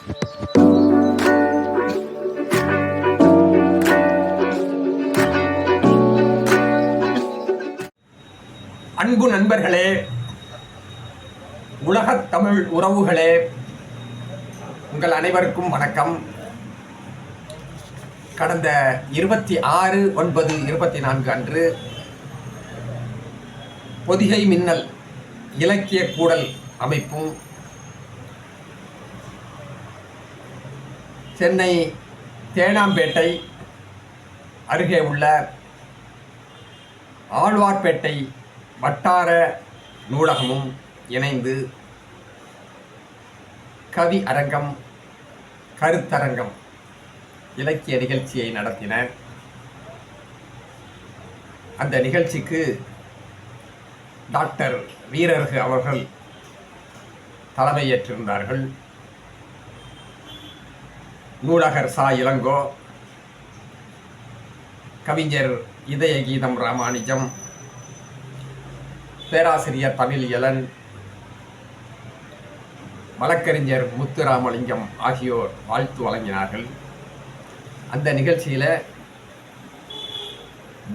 அன்பு நண்பர்களே, உலகத் தமிழ் உறவுகளே, உங்கள் அனைவருக்கும் வணக்கம். கடந்த 26/9/24 அன்று பொதிகை மின்னல் இலக்கிய கூடல் அமைப்பும் சென்னை தேனாம்பேட்டை அருகே உள்ள ஆழ்வார்பேட்டை வட்டார நூலகமும் இணைந்து கவி அரங்கம், கருத்தரங்கம், இலக்கிய நிகழ்ச்சியை நடத்தின. அந்த நிகழ்ச்சிக்கு டாக்டர் வீரர்கு அவர்கள் தலைமையேற்றிருந்தார்கள். நூலகர் சா இளங்கோ, கவிஞர் இதய கீதம் ராமானுஜம், பேராசிரியர் தமிழியலன், வழக்கறிஞர் முத்துராமலிங்கம் ஆகியோர் வாழ்த்து வழங்கினார்கள். அந்த நிகழ்ச்சியில்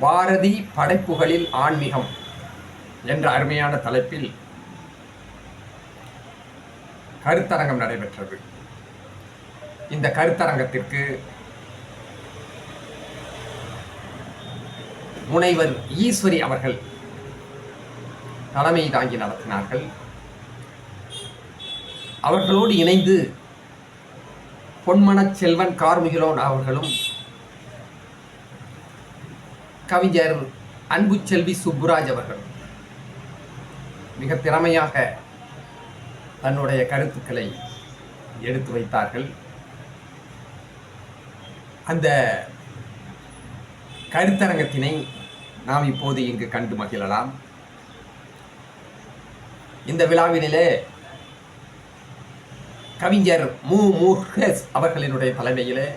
பாரதி படைப்புகளில் ஆன்மீகம் என்ற அருமையான தலைப்பில் கருத்தரங்கம் நடைபெற்றது. இந்த கருத்தரங்கத்திற்கு முனைவர் ஈஸ்வரி அவர்கள் தலைமை தாங்கி நடத்தினார்கள். அவர்களோடு இணைந்து பொன்மனச் செல்வன் கார்மிகிலோன் அவர்களும், கவிஞர் அன்புச்செல்வி சுப்புராஜ் அவர்கள் மிக திறமையாக தன்னுடைய கருத்துக்களை எடுத்து வைத்தார்கள். அந்த கருத்தரங்கத்தினை நாம் இப்போது இங்கு கண்டு மகிழலாம். இந்த விழாவினிலே கவிஞர் முகேஷ் அவர்களினுடைய தலைமையிலே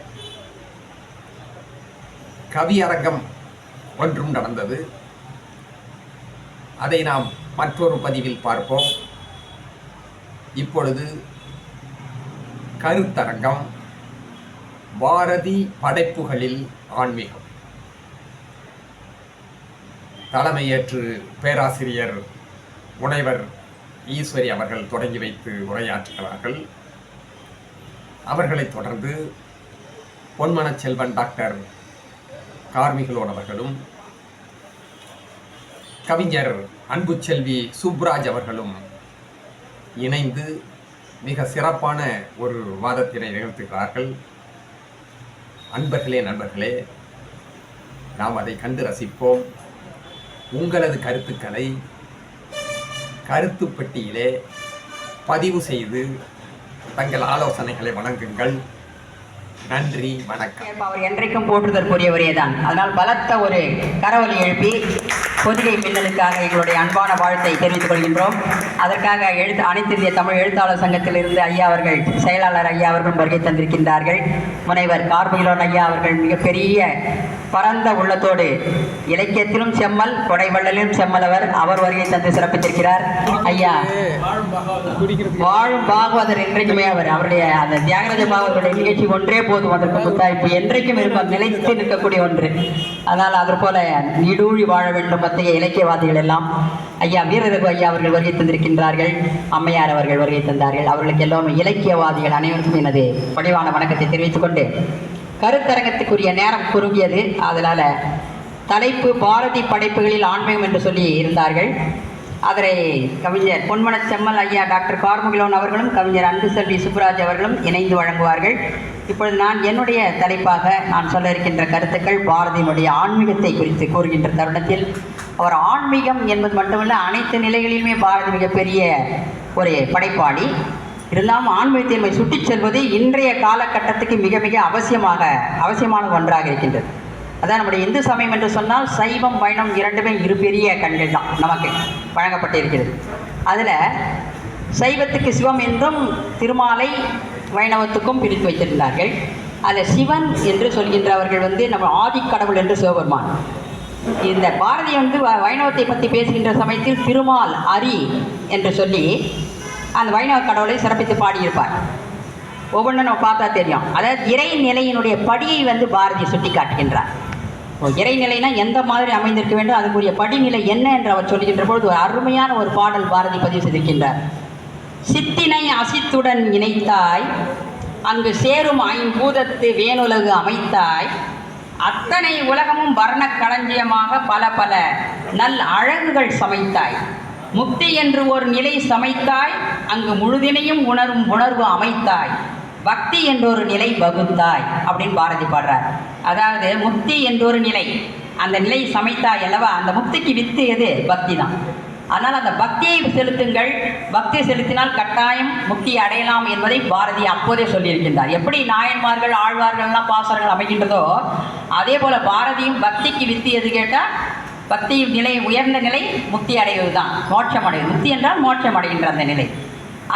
கவியரங்கம் ஒன்றும் நடந்தது. அதை நாம் மற்றொரு பதிவில் பார்ப்போம். இப்பொழுது கருத்தரங்கம், பாரதி படைப்புகளில் ஆன்மீகம். தலைமையேற்று பேராசிரியர் முனைவர் ஈஸ்வரி அவர்கள் தொடங்கி வைத்து உரையாற்றுகிறார்கள். அவர்களைத் தொடர்ந்து பொன்மனச் செல்வன் டாக்டர் கார்மிகிலோன் அவர்களும், கவிஞர் அன்புச்செல்வி சுப்புராஜ் அவர்களும் இணைந்து மிக சிறப்பான ஒரு வாதத்தினை நிகழ்த்துகிறார்கள். நண்பர்களே, நாம் அதை கண்டு ரசிப்போம். உங்களது கருத்துக்களை கருத்து பெட்டியிலே பதிவு செய்து தங்கள் ஆலோசனைகளை வழங்குங்கள். நன்றி, வணக்கம். அவர் என்றைக்கும் போற்றுதற்குரியவரே தான். அதனால் பலத்த ஒரு கரவொலி எழுப்பி பொதிகை மின்னலுக்காக எங்களுடைய அன்பான வாழ்த்தை தெரிவித்துக் கொள்கின்றோம். அதற்காக அனைத்து இந்திய தமிழ் எழுத்தாளர் சங்கத்திலிருந்து ஐயா அவர்கள், செயலாளர் ஐயா அவர்கள் வருகை தந்திருக்கின்றார்கள். முனைவர் கார்மிகிலோன் ஐயா அவர்கள் மிகப்பெரிய பரந்த உள்ளத்தோடு இலக்கியத்திலும் செம்மல், கொடைவள்ளலிலும் செம்மலவர், அவர் வருகை தந்து சிறப்பித்திருக்கிறார். ஐயா வாழும் பாகவதர் என்றைக்குமே அவருடைய அந்த தியாகராஜ பாகவதருடைய நிகழ்ச்சி ஒன்றே போதும். அதற்கு புத்தாய்ப்பு என்றைக்கும் இருக்கும், நிலைத்து நிற்கக்கூடிய ஒன்று. அதனால் அது போல நீடூழி வாழ வேண்டும் மத்திய இலக்கியவாதிகள் எல்லாம். ஐயா வீரரகு ஐயா அவர்கள் வருகை தந்திருக்கின்றார்கள். அம்மையார் அவர்கள் வருகை தந்தார்கள். அவர்களுக்கு எல்லாமே இலக்கியவாதிகள் அனைவருக்கும் எனது பணிவான வணக்கத்தை தெரிவித்துக் கொண்டு, கருத்தரங்கத்துக்குரிய நேரம் குறுகியது. அதனால தலைப்பு பாரதி படைப்புகளில் ஆன்மீகம் என்று சொல்லி இருந்தார்கள். அதனை கவிஞர் பொன்மனச் செம்மல் ஐயா டாக்டர் கார்மிகிலோன் அவர்களும் கவிஞர் அன்புச்செல்வி சுப்புராஜ் அவர்களும் இணைந்து வழங்குவார்கள். இப்பொழுது நான் என்னுடைய தலைப்பாக நான் சொல்ல இருக்கின்ற கருத்துக்கள் பாரதியினுடைய ஆன்மீகத்தை குறித்து கூறுகின்ற தருணத்தில், அவர் ஆன்மீகம் என்பது மட்டுமல்ல, அனைத்து நிலைகளிலுமே பாரதி மிகப்பெரிய ஒரு படைப்பாளி. இருந்தாலும் ஆன்மீகத்தை சுட்டிச் செல்வது இன்றைய காலகட்டத்துக்கு மிக மிக அவசியமான ஒன்றாக இருக்கின்றது. அதான் நம்முடைய இந்து சமயம் என்று சொன்னால் சைவம் வைணவம் இரண்டுமே இரு பெரிய கண்கள் தான் நமக்கு வழங்கப்பட்டிருக்கிறது. அதில் சைவத்துக்கு சிவம் என்றும் திருமாலை வைணவத்துக்கும் பிரித்து வைத்திருந்தார்கள். அதில் சிவன் என்று சொல்கின்றவர்கள் நம்ம ஆதிக்கடவுள் என்று சிவபெருமான். இந்த பாரதி வைணவத்தை பற்றி பேசுகின்ற சமயத்தில் திருமால் அரி என்று சொல்லி அந்த வைணவ கடவுளை சிறப்பித்து பாடியிருப்பார். ஒவ்வொன்றும் நம்ம பார்த்தா தெரியும். அதாவது இறைநிலையினுடைய படியை வந்து பாரதி சுட்டி காட்டுகின்றார். இறைநிலைனா எந்த மாதிரி அமைந்திருக்க வேண்டும், அதுக்குரிய படிநிலை என்ன என்று அவர் சொல்கின்ற பொழுது ஒரு அருமையான ஒரு பாடல் பாரதி பதிவு செய்திருக்கின்றார். சித்தினை அசித்துடன் இணைத்தாய், அங்கு சேரும் ஐம்பூதத்து வேணுலகு அமைத்தாய், அத்தனை உலகமும் வர்ண களஞ்சியமாக பல பல நல் அழகுகள் சமைத்தாய், முக்தி என்று ஒரு நிலை சமைத்தாய், அங்கு முழுதினையும் உணரும் உணர்வு அமைத்தாய், பக்தி என்றொரு நிலை வகுத்தாய் அப்படின்னு பாரதி பாடுறார். அதாவது முக்தி என்றொரு நிலை, அந்த நிலை சமைத்தாய் அல்லவா, அந்த முக்திக்கு வித்து எது? பக்தி தான். அதனால் அந்த பக்தியை செலுத்துங்கள், பக்தி செலுத்தினால் கட்டாயம் முக்தி அடையலாம் என்பதை பாரதி அப்போதே சொல்லியிருக்கின்றார். எப்படி நாயன்மார்கள் ஆழ்வார்கள்லாம் பாசனங்கள் அமைகின்றதோ அதே போல பாரதியும் பக்திக்கு வித்து எது கேட்டால் பக்தியின் நிலை, உயர்ந்த நிலை முக்தி அடைவது தான், மோட்சம் அடைவது. முக்தி என்றால் மோட்சம் அடைகின்ற அந்த நிலை,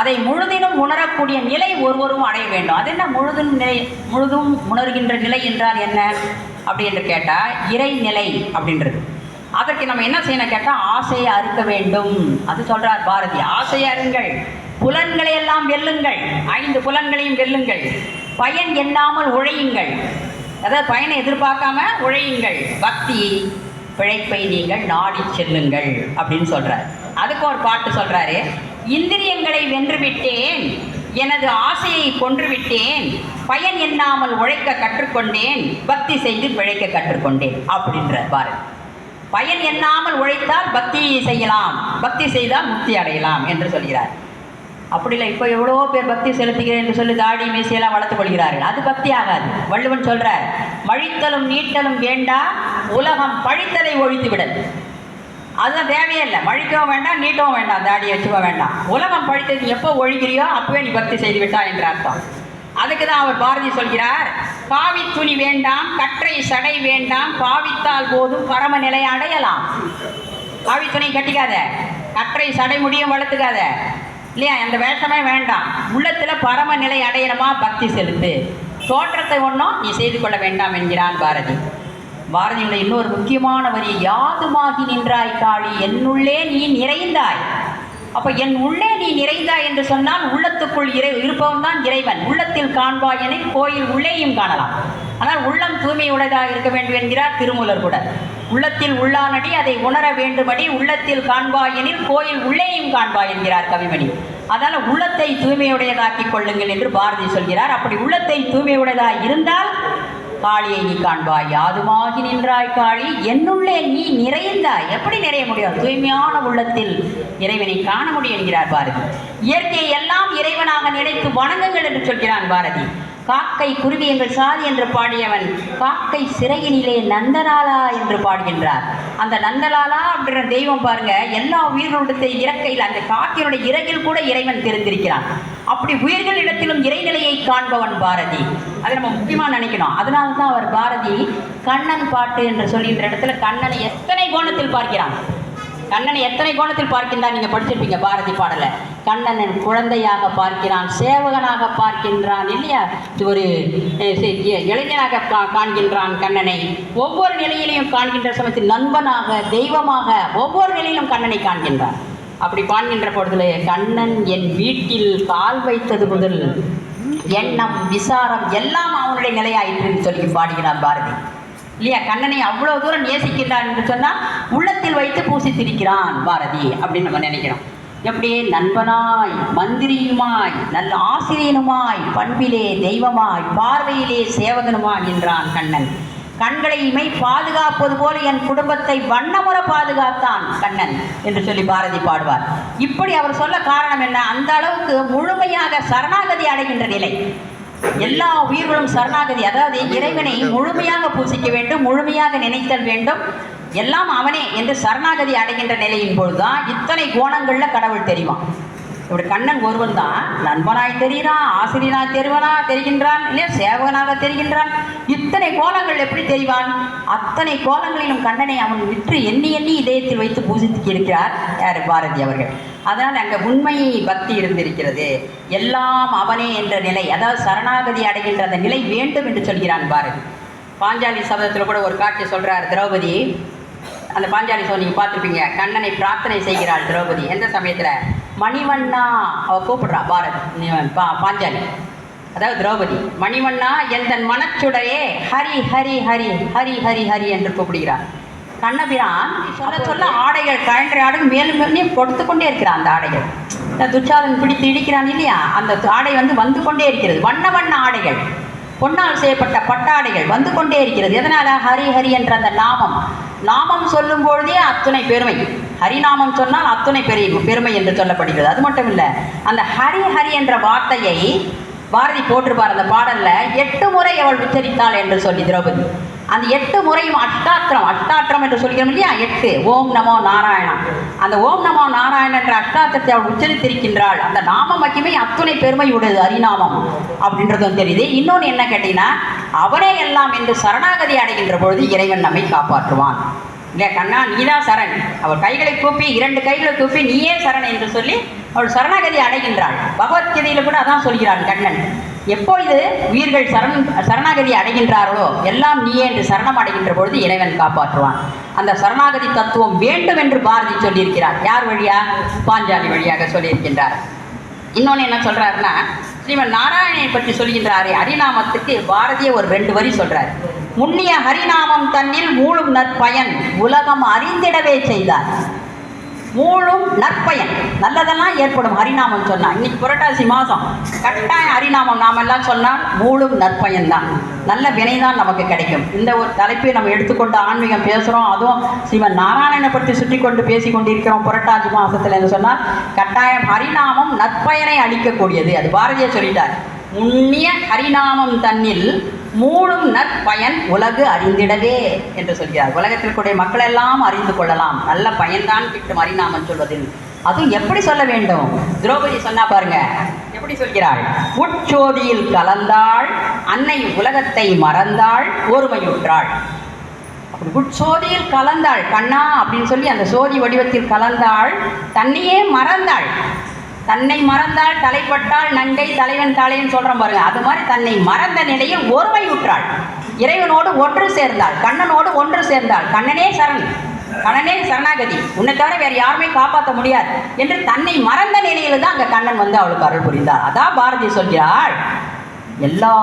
அதை முழுதிலும் உணரக்கூடிய நிலை ஒருவரும் அடைய வேண்டும். அது என்ன முழுதும் நிலை, முழுதும் உணர்கின்ற நிலை என்றால் என்ன அப்படி என்று கேட்டால் இறைநிலை அப்படின்றது. அதற்கு நம்ம என்ன செய்யணும் கேட்டால் ஆசையை அறுக்க வேண்டும். அது சொல்றார் பாரதி, ஆசையை அருங்கள், புலன்களை எல்லாம் வெல்லுங்கள், 5 புலன்களையும் வெல்லுங்கள், பயன் எண்ணாமல் உழையுங்கள், அதாவது பயனை எதிர்பார்க்காம உழையுங்கள், பக்தி பிழைப்பை நீங்கள் நாடி செல்லுங்கள் அப்படின்னு சொல்றார். அதுக்கு ஒரு பாட்டு சொல்றாரு, இந்திரியங்களை வென்றுவிட்டேன், எனது ஆசையை கொன்றுவிட்டேன், பயன் எண்ணாமல் உழைக்க கற்றுக்கொண்டேன், பக்தி செய்து பிழைக்க கற்றுக்கொண்டேன் அப்படின்ற பாரதி. பயன் எண்ணாமல் உழைத்தால் பக்தியை செய்யலாம், பக்தி செய்தால் முக்தி அடையலாம் என்று சொல்கிறார். அப்படி இல்லை, இப்போ எவ்வளோ பேர் பக்தி செலுத்துகிறேன் என்று சொல்லி தாடி மீசையெல்லாம் வளர்த்துக் கொள்கிறார்கள், அது பக்தி ஆகாது. வள்ளுவன் சொல்றார், மழித்தலும் நீட்டலும் வேண்டா, உலகம் பழித்ததை ஒழித்து விடல். அதுதான் தேவையே இல்லை, மழிக்கவும் வேண்டாம் நீட்டவும் வேண்டாம், தாடியை வச்சுக்க வேண்டாம். உலகம் பழித்தது எப்போ ஒழிக்கிறியோ அப்பவே நீ பக்தி செய்து விட்டா என்ற அர்த்தம். அதுக்கு தான் அவர் பாரதி சொல்கிறார், காவி துணி வேண்டாம், கற்றை சடை வேண்டாம், பாவித்தால் போதும் பரம நிலை அடையலாம். காவி துணி கட்டிக்காத, கற்றை சடை முடியும் வளர்த்துக்காத இல்லையா, அந்த வேஷமே வேண்டாம். உள்ளத்தில் பரம நிலை அடையணுமா, பக்தி செலுத்து, தோற்றத்தை ஒன்றும் நீ செய்து கொள்ள வேண்டாம் என்கிறான் பாரதி. பாரதியுடைய இன்னொரு முக்கியமான வரி, யாதுமாகி நின்றாய் காளி, என்னுள்ளே நீ நிறைந்தாய். அப்போ என் உள்ளே நீ நிறைந்தாய் என்று சொன்னால் உள்ளத்துக்குள் இருப்பவன் தான் இறைவன். உள்ளத்தில் காண்பாய் என கோயில் உள்ளேயும் காணலாம். ஆனால் உள்ளம் தூய்மையுடையதாக இருக்க வேண்டும் என்கிறார் திருமூலர் கூட. உள்ளத்தில் உள்ளானடி அதை உணர வேண்டுமடி, உள்ளத்தில் காண்பாய் எனில் கோயில் உள்ளேயும் காண்பாய் என்கிறார் கவிமணி. அதனால் உள்ளத்தை தூய்மையுடையதாக்கிக் கொள்ளுங்கள் என்று பாரதி சொல்கிறார். அப்படி உள்ளத்தை தூய்மையுடையதாக இருந்தால் காளியை நீ காண்பாய், யாதுமாகி நின்றாய் காளி, என்னுள்ளே நீ நிறைந்தாய். எப்படி நிறைய முடியும்? தூய்மையான உள்ளத்தில் இறைவனை காண முடியும் என்கிறார் பாரதி. இயற்கையை எல்லாம் இறைவனாக நினைத்து வணங்குங்கள் என்று சொல்கிறான் பாரதி. காக்கை குருவி எங்கள் சாதி என்று பாடியவன் காக்கை சிறையினிலே நந்தலாலா என்று பாடுகின்றார். அந்த நந்தலாலா அப்படின்ற தெய்வம் பாருங்க, எல்லா உயிர்களுடைய இறக்கையில், அந்த காக்கையினுடைய இறகில் கூட இறைவன் தெரிந்திருக்கிறான். அப்படி உயிர்களிடத்திலும் இறைநிலையை காண்பவன் பாரதி. அதை நம்ம முக்கியமாக நினைக்கணும். அதனால தான் அவர் பாரதி கண்ணன் பாட்டு என்று சொல்கின்ற இடத்துல கண்ணனை எத்தனை கோணத்தில் பார்க்கிறான், கண்ணனை எத்தனை கோணத்தில் பார்க்கின்றான். நீங்கள் படிச்சிருப்பீங்க பாரதி பாடலை. கண்ணன் குழந்தையாக பார்க்கிறான், சேவகனாக பார்க்கின்றான் இல்லையா, ஒரு இளைஞனாக காண்கின்றான் கண்ணனை. ஒவ்வொரு நிலையிலையும் காண்கின்ற சமயத்தில் நண்பனாக, தெய்வமாக, ஒவ்வொரு நிலையிலும் கண்ணனை காண்கின்றான். அப்படி காண்கின்ற பொழுது கண்ணன் என் வீட்டில் கால் வைத்தது முதல் எண்ணம் விசாரம் எல்லாம் அவனுடைய நிலையாயிற்றுன்னு சொல்லி பாடுகிறான் பாரதி இல்லையா. கண்ணனை அவ்வளோ தூரம் நேசிக்கின்றான் என்று சொன்னால் உள்ளத்தில் வைத்து பூசித்திருக்கிறான் பாரதி அப்படின்னு நம்ம நினைக்கிறோம். எப்படி நண்பனாய், மந்திரியுமாய், நல்ல ஆசிரியனுமாய், பண்பிலே தெய்வமாய், பார்வையிலே சேவகனுமாய் என்றான் கண்ணன். கண்களை இமை பாதுகாப்பது போல என் குடும்பத்தை வண்ணமுற பாதுகாத்தான் கண்ணன் என்று சொல்லி பாரதி பாடுவார். இப்படி அவர் சொல்ல காரணம் என்ன? அந்த அளவுக்கு முழுமையாக சரணாகதி அடைகின்ற நிலை. எல்லா உயிர்களும் சரணாகதி, அதாவது இறைவனை முழுமையாக பூசிக்க வேண்டும், முழுமையாக நினைத்தல் வேண்டும், எல்லாம் அவனே என்று சரணாகதி அடைகின்ற நிலையின் பொழுதுதான் இத்தனை கோணங்களில் கடவுள் தெரிவான். இப்படி கண்ணன் ஒருவன் தான் நண்பனாய் தெரிகிறான், ஆசிரியனாய் தெரிகின்றான் இல்லையா, சேவகனாக தெரிகின்றான். இத்தனை கோலங்கள் எப்படி தெரிவான்? அத்தனை கோலங்களிலும் கண்ணனை அவன் விற்று எண்ணி எண்ணி இதயத்தில் வைத்து பூசித்து இருக்கிறார் யார்? பாரதி அவர்கள். அதனால் அங்கே உண்மை பக்தி இருந்திருக்கிறது, எல்லாம் அவனே என்ற நிலை, அதாவது சரணாகதி அடைகின்ற அந்த நிலை வேண்டும் என்று சொல்கிறான் பாரதி. பாஞ்சாலி சபதத்தில் கூட ஒரு காட்சி சொல்கிறார் திரௌபதி. அந்த பாஞ்சாலி சபதம் நீங்கள் பார்த்துருப்பீங்க. கண்ணனை பிரார்த்தனை செய்கிறாள் திரௌபதி. எந்த சமயத்தில்? மணிவண்ணா அவ கூப்பிடுறா பாரதி பாஞ்சாலி. அதாவது திரௌபதி, மணிவண்ணா எந்தன் மனச்சுடையே ஹரி ஹரி ஹரி ஹரி ஹரி ஹரி என்று கூப்பிடுகிறார். கண்ணபிரான் சொல்ல சொல்ல ஆடைகள் கழன்ற ஆடைகள் மேலும் மேலும் கொடுத்து கொண்டே இருக்கிறான். அந்த ஆடைகள் துச்சாதன் பிடித்து இடிக்கிறான் இல்லையா, அந்த ஆடை வந்து கொண்டே இருக்கிறது. வண்ண வண்ண ஆடைகள், பொன்னால் செய்யப்பட்ட பட்டாடைகள் வந்து கொண்டே இருக்கிறது. எதனால? ஹரி ஹரி என்ற அந்த நாமம் சொல்லும் பொழுதே அத்துணை பெருமை. ஹரிநாமம் சொன்னால் அத்துணை பெருமை என்று சொல்லப்படுகிறது. அது மட்டும் இல்லை, அந்த ஹரி ஹரி என்ற வார்த்தையை பாரதி போட்டிருப்பார் அந்த பாடல்ல. 8 முறை அவள் உச்சரித்தாள் என்று சொல்லி திரௌபதி. அந்த 8 முறையும் அஷ்டாத்திரம் என்று சொல்கிறோம் இல்லையா, 8 ஓம் நமோ நாராயணா. அந்த ஓம் நமோ நாராயணன் என்ற அஷ்டாத்திரத்தை அவள் உச்சரித்திருக்கின்றாள். அந்த நாம மகிமை அத்துணை பெருமை உடையது ஹரிநாமம் அப்படின்றதும் தெரியுது. இன்னொன்று என்ன கேட்டீங்கன்னா, அவனே எல்லாம் என்று சரணாகதி அடைகின்ற பொழுது இறைவன் நம்மை காப்பாற்றுவான். இல்லை கண்ணா நீதான் சரண், அவள் கைகளை கூப்பி 2 கைகளை கூப்பி நீயே சரண் என்று சொல்லி அவள் சரணாகதி அடைகின்றாள். பகவத்கீதையில் கூட அதான் சொல்கிறான் கண்ணன். எப்பொழுது உயிர்கள் சரணாகதி அடைகின்றார்களோ எல்லாம் நீயே என்று சரணம் அடைகின்ற பொழுது இறைவன் காப்பாற்றுவான். அந்த சரணாகதி தத்துவம் வேண்டும் என்று பாரதி சொல்லியிருக்கிறார். யார் வழியா? பாஞ்சாலி வழியாக சொல்லியிருக்கின்றார். இன்னொன்று என்ன சொல்றாருன்னா, ஸ்ரீமன் நாராயணனை பற்றி சொல்கின்றாரே ஹரிநாமத்துக்கு பாரதியை ஒரு 2 வரி சொல்றார். முன்னிய ஹரிநாமம் தன்னில் மூழும் நற்பயன் உலகம் அறிந்திடவே செய்தார். மூழும் நற்பயன், நல்லதெல்லாம் ஏற்படும் ஹரிநாமம் சொன்னா. இன்னைக்கு புரட்டாசி மாதம் கட்டாயம் ஹரிநாமம் நாமெல்லாம் சொன்னால் மூழும் நற்பயன் தான், நல்ல வினை தான் நமக்கு கிடைக்கும். இந்த ஒரு தலைப்பை நம்ம எடுத்துக்கொண்டு ஆன்மீகம் பேசுகிறோம், அதுவும் ஸ்ரீமன் நாராயணனை பற்றி சுற்றி கொண்டு பேசி கொண்டிருக்கிறோம் புரட்டாசி மாதத்தில் என்று சொன்னால் கட்டாயம் ஹரிநாமம் நற்பயனை அளிக்கக்கூடியது. அது பாரதியை சொல்லிட்டார். முன்னிய ஹரிநாமம் தன்னில் மூழும் நற்பயன் உலகு அறிந்திடவே என்று சொல்கிறார். உலகத்தில் கூடிய மக்கள் எல்லாம் அறிந்து கொள்ளலாம், நல்ல பயன்தான் கிட்டும் ஹரிநாமம் சொல்வதில். அதுவும் எப்படி சொல்ல வேண்டும்? திரௌபதி சொன்னா பாருங்க, எப்படி சொல்கிறாள்? உட்சோதியில் கலந்தாள் அன்னை உலகத்தை மறந்தாள் ஒருமையுற்றாள். அப்படி உட்சோதியில் கலந்தாள் கண்ணா அப்படின்னு சொல்லி அந்த சோதி வடிவத்தில் கலந்தாள், தன்னையே மறந்தாள். தன்னை மறந்தாள், தலைப்பட்டாள், நங்கை தலைவன் தாளைன்னு சொல்கிறோம் பாருங்க. அது மாதிரி தன்னை மறந்த நிலையில் ஒருமையுற்றாள், இறைவனோடு ஒன்று சேர்ந்தாள், கண்ணனோடு ஒன்று சேர்ந்தாள். கண்ணனே சரண், கண்ணனே சரணாகதி, உன்னை தவிர வேறு யாருமே காப்பாற்ற முடியாது என்று தன்னை மறந்த நிலையில் தான் அங்கே கண்ணன் வந்து அவளுக்கு அருள் புரிந்தார். அதான் பாரதி சொல்கிறாள், எல்லா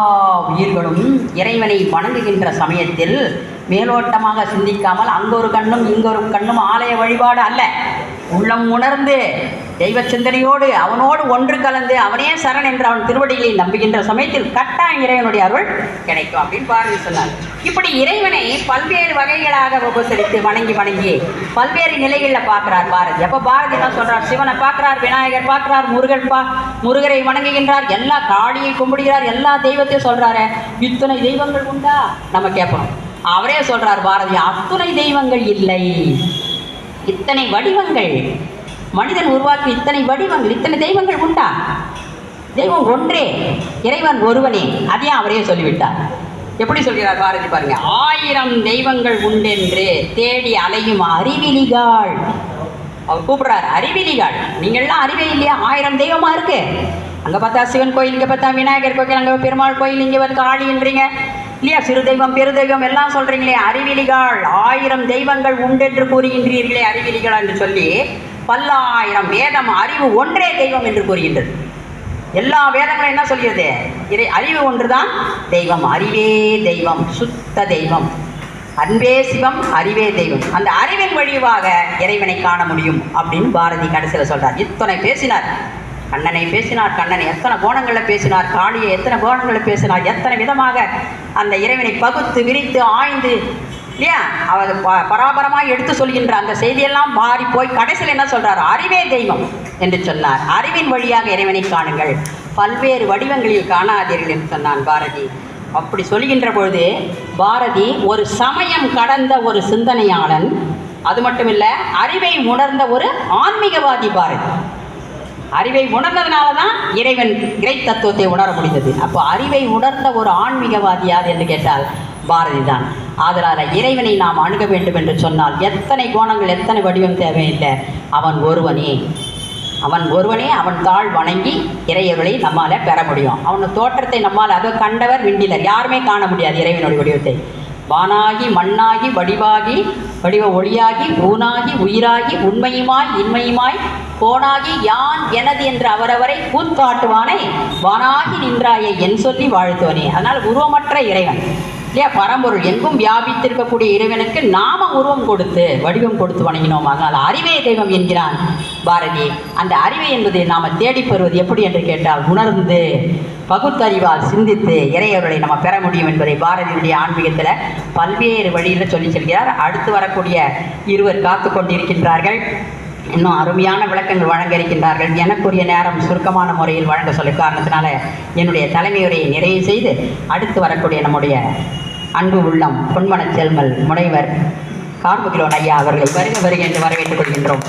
உயிர்களும் இறைவனை வணங்குகின்ற சமயத்தில் மேலோட்டமாக சிந்திக்காமல் அங்கொரு கண்ணும் இங்கொரு கண்ணும் ஆலய வழிபாடு அல்ல, உள்ளம் உணர்ந்து தெய்வ சிந்தனையோடு அவனோடு ஒன்று கலந்து அவனே சரண் என்று அவன் திருவடிகளை நம்புகின்ற சமயத்தில் கட்டாயம் இறைவனுடைய அருள் கிடைக்கும் அப்படின்னு பாரதி சொன்னார். இப்படி இறைவனை பல்வேறு வகைகளாக உபசரித்து வணங்கி பல்வேறு நிலைகளில் பார்க்கிறார் பாரதி. அப்போ பாரதி என்ன சொல்றார்? சிவனை பார்க்கிறார், விநாயகர் பார்க்கிறார், முருகரை வணங்குகின்றார், எல்லா காளியை கும்பிடுகிறார், எல்லா தெய்வத்தையும் சொல்றாரு. இத்தனை தெய்வங்கள் உண்டா நம்ம கேட்போம். அவரே சொல்றார் பாரதி, அத்துணை தெய்வங்கள் இல்லை, இத்தனை வடிவங்கள், மனிதன் உருவாக்கி இத்தனை வடிவங்கள், இத்தனை தெய்வங்கள் உண்டா? தெய்வம் ஒன்றே, இறைவன் ஒருவனே. அதையும் அவரே சொல்லிவிட்டார். எப்படி சொல்கிறார் பாரதி பாருங்க, 1000 தெய்வங்கள் உண்டென்று தேடி அலையும் அறிவிலிகள். அவர் கூப்பிடுறார் அறிவிலிகள், நீங்கள்லாம் அறிவே இல்லையா? 1000 தெய்வமா இருக்கு. அங்கே பார்த்தா சிவன் கோயில், இங்கே பார்த்தா விநாயகர் கோயில், அங்கே பெருமாள் கோயில், இங்கே வந்து காளின்றீங்க இல்லையா, சிறு தெய்வம் பெரு தெய்வம் எல்லாம் சொல்கிறீங்களே, அறிவிலிகள் 1000 தெய்வங்கள் உண்டென்று கூறுகின்றீர்களே அறிவிலிகள் என்று சொல்லி பல்லாயிரம் வேதம் அறிவு ஒன்றே தெய்வம் என்று கூறுகின்றது. எல்லா வேதங்களும் என்ன சொல்கிறது? அறிவு ஒன்றுதான் தெய்வம், அறிவே தெய்வம், சுத்த தெய்வம், அன்பே சிவம், அறிவே தெய்வம். அந்த அறிவின் வழிவாக இறைவனை காண முடியும் அப்படின்னு பாரதி கடைசியில் சொல்றார். இத்தனை பேசினார், கண்ணனை பேசினார், கண்ணனை எத்தனை கோணங்களில் பேசினார், காளியை எத்தனை கோணங்களில் பேசினார், எத்தனை விதமாக அந்த இறைவனை பகுத்து விரித்து ஆய்ந்து இல்லையா அவர் பராபரமாக எடுத்து சொல்கின்ற அந்த செய்தியெல்லாம் மாறி போய் கடைசியில் என்ன சொல்றார்? அறிவே தெய்வம் என்று சொன்னார். அறிவின் வழியாக இறைவனை காணுங்கள், பல்வேறு வடிவங்களில் காணாதீர்கள் என்று சொன்னான் பாரதி. அப்படி சொல்கின்ற பொழுது பாரதி ஒரு சமயம் கடந்த ஒரு சிந்தனையாளன், அது மட்டுமில்ல அறிவை உணர்ந்த ஒரு ஆன்மீகவாதி பாரதி. அறிவை உணர்ந்ததுனால தான் இறை தத்துவத்தை உணர முடிந்தது. அப்போ அறிவை உணர்ந்த ஒரு ஆன்மீகவாதி யார் என்று கேட்டால் பாரதி தான். அதனால் இறைவனை நாம் அணுக வேண்டும் என்று சொன்னால் எத்தனை கோணங்கள், எத்தனை வடிவம் தேவையில்லை, அவன் ஒருவனே, அவன் தாழ் வணங்கி இறையவர்களை நம்மால் பெற முடியும். அவன் தோற்றத்தை நம்மால், அதை கண்டவர் விண்டிலர், யாருமே காண முடியாது இறைவனுடைய வடிவத்தை. வானாகி மண்ணாகி வடிவாகி வடிவ ஒளியாகி ஊனாகி உயிராகி உண்மையுமாய் இன்மையுமாய் கோனாகி யான் எனது என்று அவரவரை கூத்தாட்டுவானே வானாகி நின்றாயை என் சொல்லி வாழ்த்துவனே. அதனால் உருவமற்ற இறைவன் இல்லையா, பரம்பொருள் எங்கும் வியாபித்திருக்கக்கூடிய இறைவனுக்கு நாம உருவம் கொடுத்து வடிவம் கொடுத்து வணங்கினோம். அதனால் அறிவே தெய்வம் என்கிறான் பாரதி. அந்த அறிவை என்பது நாம் தேடி பெறுவது எப்படி என்று கேட்டால் உணர்ந்து பகுத்தறிவால் சிந்தித்து இறையவர்களை நம்ம பெற முடியும் என்பதை பாரதியுடைய ஆன்மீகத்தில் பல்வேறு வழியில் சொல்லி செல்கிறார். அடுத்து வரக்கூடிய இருவர் காத்து கொண்டிருக்கின்றார்கள். இன்னும் அருமையான விளக்கங்கள் வழங்க இருக்கின்றார்கள். எனக்குரிய நேரம் சுருக்கமான முறையில் வழங்க சொல்ல காரணத்தினால என்னுடைய தலைமையுரையை நிறைவு செய்து அடுத்து வரக்கூடிய நம்முடைய அன்பு உள்ளம் பொன்மனச் செல்மல் முனைவர் கார்முகிலோன் ஐயா அவர்களை வருக என்று வரவேற்றுக் கொள்கின்றோம்.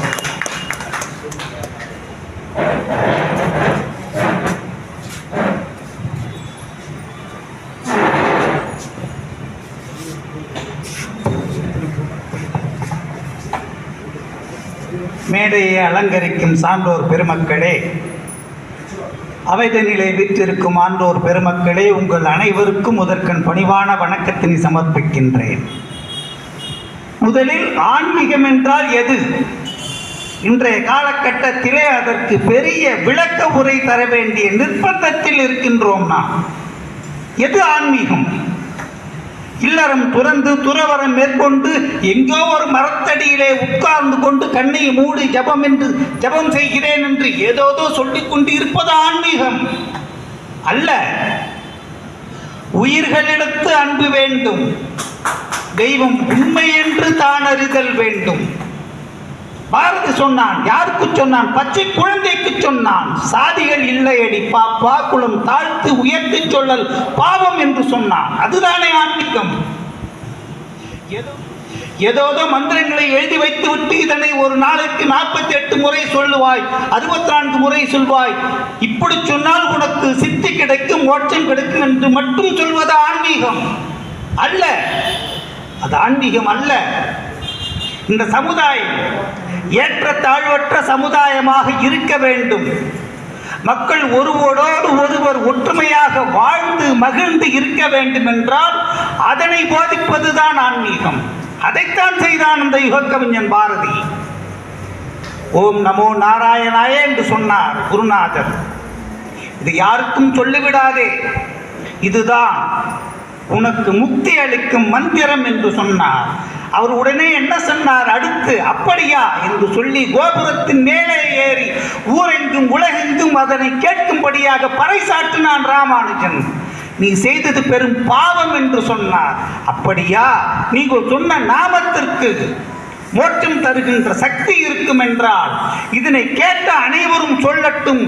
மேடையை அலங்கரிக்கும் சான்றோர் பெருமக்களே, அவைதனிலே வீற்றிருக்கும் ஆன்றோர் பெருமக்களே, உங்கள் அனைவருக்கும் முதற்கண் பணிவான வணக்கத்தினை சமர்ப்பிக்கின்றேன். முதலில் ஆன்மீகம் என்றால் எது? இன்றைய காலகட்டத்திலே அதற்கு பெரிய விளக்க உரை தர வேண்டிய நிர்பந்தத்தில் இருக்கின்றோம். நாம் எது ஆன்மீகம்? இல்லறம் துறந்து துறவரம் மேற்கொண்டு எங்கோ ஒரு மரத்தடியிலே உட்கார்ந்து கொண்டு கண்ணை மூடி ஜபம் செய்கிறேன் என்று ஏதோதோ சொல்லிக் கொண்டு இருப்பது ஆன்மீகம் அல்ல. உயிர்களிடத்து அன்பு வேண்டும். தெய்வம் உண்மை என்று தான் அறிதல் வேண்டும். பாரதி சொன்னான். யாருக்கு சொன்னான்? பச்சை குழந்தைக்கு சொன்னான். சாதிகள் இல்லையடி பாப்பா, குலம் தாழ்த்து உயர்த்தி சொல்லல் பாவம் என்று சொன்னான். அதுதானே ஆன்மீகம். ஏதோதோ மந்திரங்களை எழுதி வைத்து விட்டு இதனை ஒரு நாளைக்கு 48 முறை சொல்லுவாய், 64 முறை சொல்வாய், இப்படி சொன்னால் உனக்கு சித்தி கிடைக்கும், மோட்சம் கிடைக்கும் என்று மட்டும் சொல்வது ஆன்மீகம் அல்ல. அது ஆன்மீகம் அல்ல. இந்த சமுதாயம் ஏற்றத்தாழ்வற்ற சமுதாயமாக இருக்க வேண்டும். மக்கள் ஒருவரோடு ஒருவர் ஒற்றுமையாக வாழ்ந்து மகிழ்ந்து இருக்க வேண்டும் என்றால் அதனை போதிப்பதுதான் ஆன்மீகம். அதைத்தான் செய்தான் அந்த யுகக்கவிஞன் பாரதி. ஓம் நமோ நாராயணாய என்று சொன்னார் குருநாதர். இது யாருக்கும் சொல்லிவிடாதே, இதுதான் உனக்கு முக்தி அளிக்கும் மந்திரம் என்று சொன்னார். அவர் உடனே என்ன சொன்னார்? அடுத்து அப்படியா என்று சொல்லி கோபுரத்தின் மேலே ஏறி ஊரெங்கும் உலகெங்கும் அதனை கேட்கும்படியாக பறைசாற்றினான் ராமானுஜன். நீ செய்தது பெரும் பாவம் என்று சொன்னார். அப்படியா? நீங்கள் சொன்ன நாமத்திற்கு மோட்சம் தருகின்ற சக்தி இருக்கும் என்றால் இதனை கேட்ட அனைவரும் சொல்லட்டும்,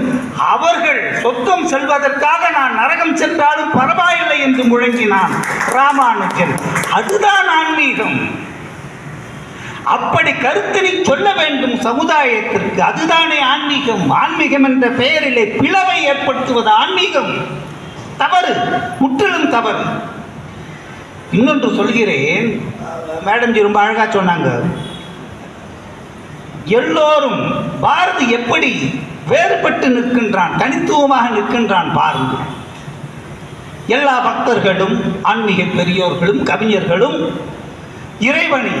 அவர்கள் சொத்தம் செல்வதற்காக நான் நரகம் சென்றாலும் பரவாயில்லை என்று முழங்கினான் ராமானுஜன். அதுதான் ஆன்மீகம். அப்படி கருத்தினை சொல்ல வேண்டும் சமுதாயத்திற்கு. அதுதானே ஆன்மீகம். ஆன்மீகம் என்ற பெயரிலே பிளவை ஏற்படுத்துவது ஆன்மீகம் தவறு, முற்றிலும் தவறு. இன்னொன்று சொல்கிறேன். மேடம்ஜி ரொம்ப அழகா சொன்னாங்க. எல்லோரும் பாரதி எப்படி வேறுபட்டு நிற்கின்றான், தனித்துவமாக நிற்கின்றான் பாருங்கள். எல்லா பக்தர்களும் ஆன்மீக பெரியோர்களும் கவிஞர்களும் இறைவனை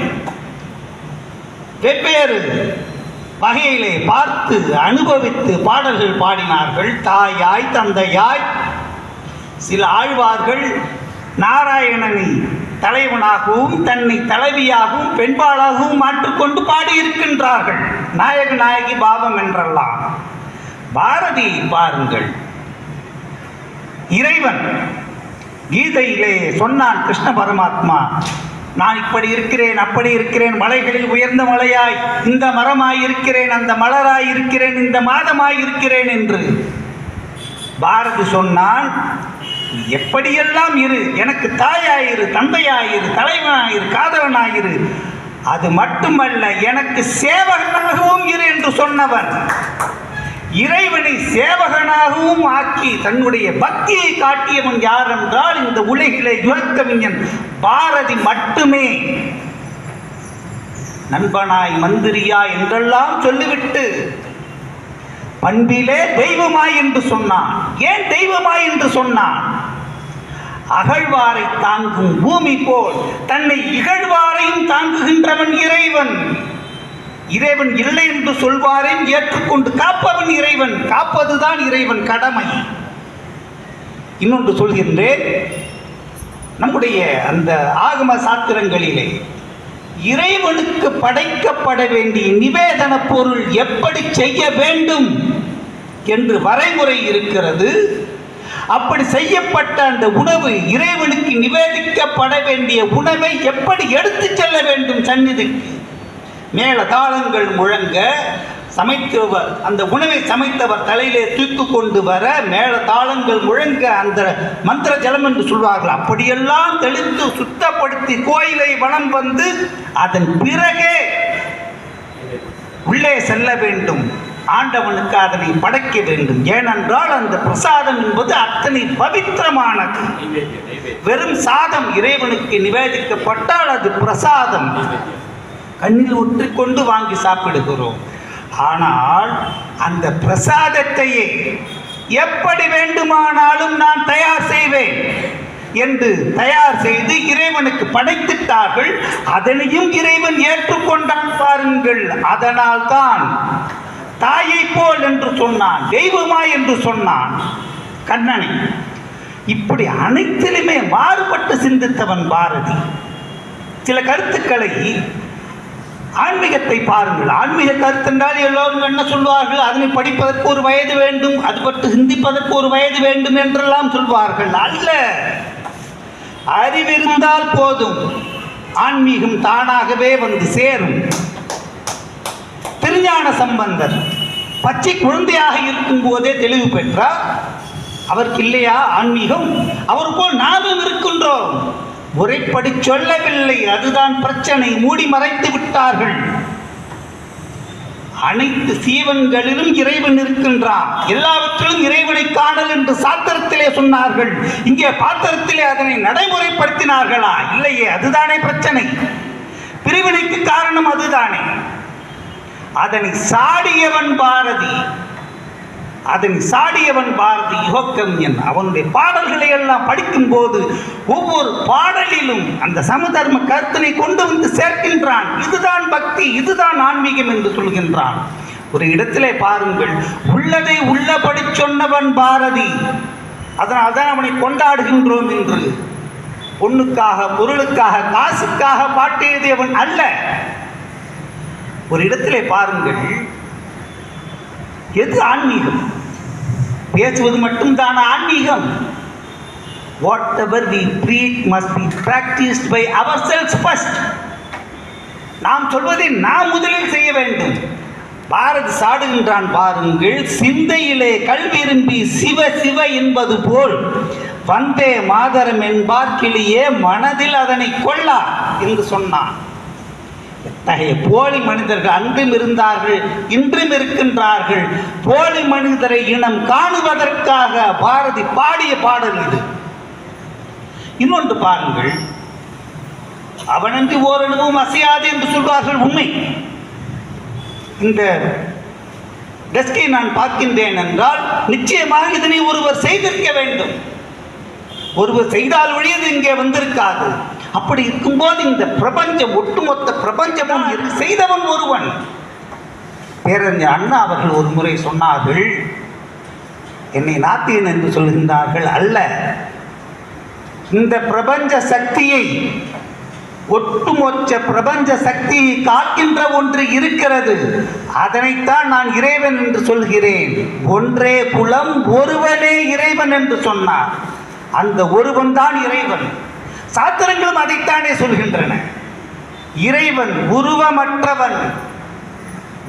வெவ்வேறு வகையிலே பார்த்து அனுபவித்து பாடல்கள் பாடினார்கள். தாயாய் தந்தையாய் சில ஆழ்வார்கள் நாராயணனை தலைவனாகவும் தன்னை தலைவியாகவும் பெண்பாளாகவும் மாற்றிக்கொண்டு பாடியிருக்கின்றார்கள். நாயக நாயகி பாவம் என்றெல்லாம். பாரதி பாருங்கள், இறைவன் கீதையிலே சொன்னான் கிருஷ்ண பரமாத்மா, நான் இப்படி இருக்கிறேன், அப்படி இருக்கிறேன், மலைகளில் உயர்ந்த மலையாய் இந்த மரமாய் இருக்கிறேன், அந்த மலராய் இருக்கிறேன், இந்த மாதமாய் இருக்கிறேன் என்று. பாரதி சொன்னான், எப்படியெல்லாம் இரு, எனக்கு தாயாயிரு, தந்தையாயிரு, தலைவனாயிரு, காதலனாயிரு, அது மட்டுமல்ல எனக்கு சேவகனாகவும் இரு என்று சொன்னவன். இறைவனை சேவகனாகவும் ஆக்கி தன்னுடைய பக்தியை காட்டியவன் யார் என்றால் இந்த உலகிலே யுகக்கவிஞன் பாரதி மட்டுமே. நண்பனாய் மந்திரியா என்றெல்லாம் சொல்லிவிட்டு பண்பிலே தெய்வமாய் என்று சொன்னான். ஏன் தெய்வமாய் என்று சொன்னான்? அகழ்வாரை தாங்கும் பூமி போல் தன்னை இகழ்வாரையும் தாங்குகின்றவன் இறைவன். இறைவன் இல்லை என்று சொல்வாரையும் ஏற்றுக்கொண்டு காப்பவன் இறைவன். காப்பதுதான் இறைவன் கடமை. இன்னொன்று சொல்கின்றேன், நம்முடைய அந்த ஆகம சாத்திரங்களிலே இறைவனுக்கு படைக்கப்பட வேண்டிய நிவேதன பொருள் எப்படி செய்ய வேண்டும் என்று வரைமுறை இருக்கிறது. அப்படி செய்யப்பட்ட அந்த உணவு, இறைவனுக்கு நிவேதிக்கப்பட வேண்டிய உணவை எப்படி எடுத்து செல்ல வேண்டும் சந்நிதிக்கு? மேல தாளங்கள் முழங்க, சமைத்தவர் அந்த உணவை சமைத்தவர் தலையிலே தூக்கு கொண்டு வர, மேல தாளங்கள் முழங்க, அந்த மந்திர ஜலம் என்று சொல்வார்கள், அப்படியெல்லாம் தெளித்து சுத்தப்படுத்தி கோயிலை வலம் வந்து அதன் பிறகே உள்ளே செல்ல வேண்டும். ஆண்டவனுக்கு அதனை படைக்க வேண்டும். ஏனென்றால் அந்த பிரசாதம் என்பது அத்தனை பவித்திரமானது. வெறும் சாதம் இறைவனுக்கு நிவேதிக்கப்பட்டால் அது பிரசாதம், கண்ணில் ஊற்றிக்கொண்டு வாங்கி சாப்பிடுகிறோம். ஆனால் அந்த பிரசாதத்தையே எப்படி வேண்டுமானாலும் நான் தயார் செய்வேன் என்று தயார் செய்து இறைவனுக்கு படைத்திட்டார்கள். அதனையும் இறைவன் ஏற்றுக்கொண்டான் பாருங்கள். அதனால் தான் தாயை போல் என்று சொன்னான், தெய்வமாய் என்று சொன்னான் கண்ணனை. இப்படி அனைத்திலுமே மாறுபட்டு சிந்தித்தவன் பாரதி. சில கருத்துக்களை, ஆன்மீகத்தை பாருங்கள். ஆன்மீக கருத்து என்றால் எல்லோரும் என்ன சொல்வார்கள்? அதனை படிப்பதற்கு ஒரு வயது வேண்டும், அது பற்றி சிந்திப்பதற்கு ஒரு வயது வேண்டும் என்றெல்லாம் சொல்வார்கள். அல்ல, அறிவிருந்தால் போதும், ஆன்மீகம் தானாகவே வந்து சேரும். திருஞான சம்பந்தர் பச்சை குழந்தையாக இருக்கும் போதே தெளிவு பெற்றார். அவருக்கு இல்லையா ஆன்மீகம்? அவர் போல் நாமும் இருக்கின்றோம். முறைப்படி சொல்லவில்லை, அதுதான் பிரச்சனை. மூடி மறைத்து விட்டார்கள். அனைத்து சீவன்களிலும் இறைவன் இருக்கின்றான், எல்லாவற்றிலும் இறைவனை காணல் என்று சாத்திரத்திலே சொன்னார்கள். இங்கே பாத்திரத்திலே அதனை நடைமுறைப்படுத்தினார்களா? இல்லையே, அதுதானே பிரச்சனை. பிரிவினைக்கு காரணம் அதுதானே. அதனை சாடியவன் பாரதி. அதனை சாடியவன் பாரதி யுகக்கவிஞன். அவனுடைய பாடல்களை எல்லாம் படிக்கும் போது ஒவ்வொரு பாடலிலும் அந்த சமதர்ம கருத்தினை கொண்டு வந்து சேர்க்கின்றான். இதுதான் பக்தி, இதுதான் ஆன்மீகம் என்று சொல்கின்றான். ஒரு இடத்திலே பாருங்கள், உள்ளதை உள்ளபடி சொன்னவன் பாரதி. அதனால்தான் அவனை கொண்டாடுகின்றோம் என்று. பொண்ணுக்காக, பொருளுக்காக, காசுக்காக பாட்டு எழுதியவன் அல்ல. ஒரு இடத்திலே பாருங்கள், எது ஆன்மீகம்? பேசுவது மட்டும்தான் ஆன்மீகம். Whatever we preach must be practiced by ourselves first. நாம் சொல்வதை நாம் முதலில் செய்ய வேண்டும். பாரதி சாடுகின்றான் பாருங்கள், சிந்தையிலே கல்விரும்பி சிவ சிவ என்பது போல் வந்தே மாதரம் என்பார் கிளியே மனதில் அதனை கொள்ளா என்று சொன்னான். எத்தகைய போலி மனிதர்கள் அன்றும் இருந்தார்கள், இன்றும் இருக்கின்றார்கள். போலி மனிதரை இனம் காணுவதற்காக பாரதி பாடிய பாடல் இது. இன்னொன்று பாருங்கள், அவனன்றி ஓரளவும் அசையாது என்று சொல்வார்கள். உண்மை. இந்த டெஸ்கை நான் பார்க்கின்றேன் என்றால் நிச்சயமாக இதனை ஒருவர் செய்திருக்க வேண்டும். ஒருவர் செய்தால் ஒழியது இங்கே வந்திருக்காது. அப்படி இருக்கும்போது இந்த பிரபஞ்சம், ஒட்டுமொத்த பிரபஞ்சமும் செய்தவன் ஒருவன். பேரறிஞர் அண்ணா அவர்கள் ஒரு முறை சொன்னார்கள், என்னை நாத்தியன் என்று சொல்கின்றார்கள் அல்ல, இந்த பிரபஞ்ச சக்தியை, ஒட்டுமொத்த பிரபஞ்ச சக்தியை காக்கின்ற ஒன்று இருக்கிறது, அதனைத்தான் நான் இறைவன் என்று சொல்கிறேன். ஒன்றே குலம், ஒருவனே இறைவன் என்று சொன்னார். அந்த ஒருவன் தான் இறைவன். சாத்திரங்களும் அதைத்தானே சொல்கின்றன. இறைவன் உருவமற்றவன்.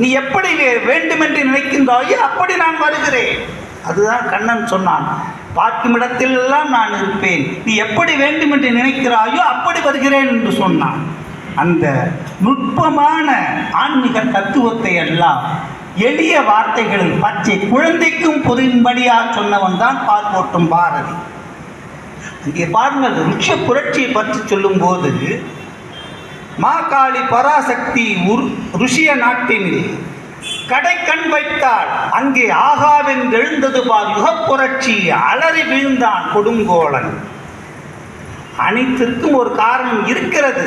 நீ எப்படி வேண்டுமென்று நினைக்கின்றாயோ அப்படி நான் வருகிறேன். அதுதான் கண்ணன் சொன்னான், பார்க்கும் இடத்திலெல்லாம் நான் இருப்பேன், நீ எப்படி வேண்டுமென்று நினைக்கிறாயோ அப்படி வருகிறேன் என்று சொன்னான். அந்த நுட்பமான ஆன்மீக தத்துவத்தை எல்லாம் எளிய வார்த்தைகளில் பச்சை குழந்தைக்கும் புரியும்படியாக சொன்னவன் தான் பார்ப்போட்டும் பாரதி. இங்கே பாருங்கள், ருட்ச புரட்சியை பற்றி சொல்லும் போது மாகாளி பராசக்தி ருஷிய நாட்டினில் கடைக்கண் வைத்தாள். அங்கே ஆகாவென்று எழுந்தது பார் யுகப்புரட்சி, அலறி வீழ்ந்தான் கொடுங்கோளன். அனைத்திற்கும் ஒரு காரணம் இருக்கிறது.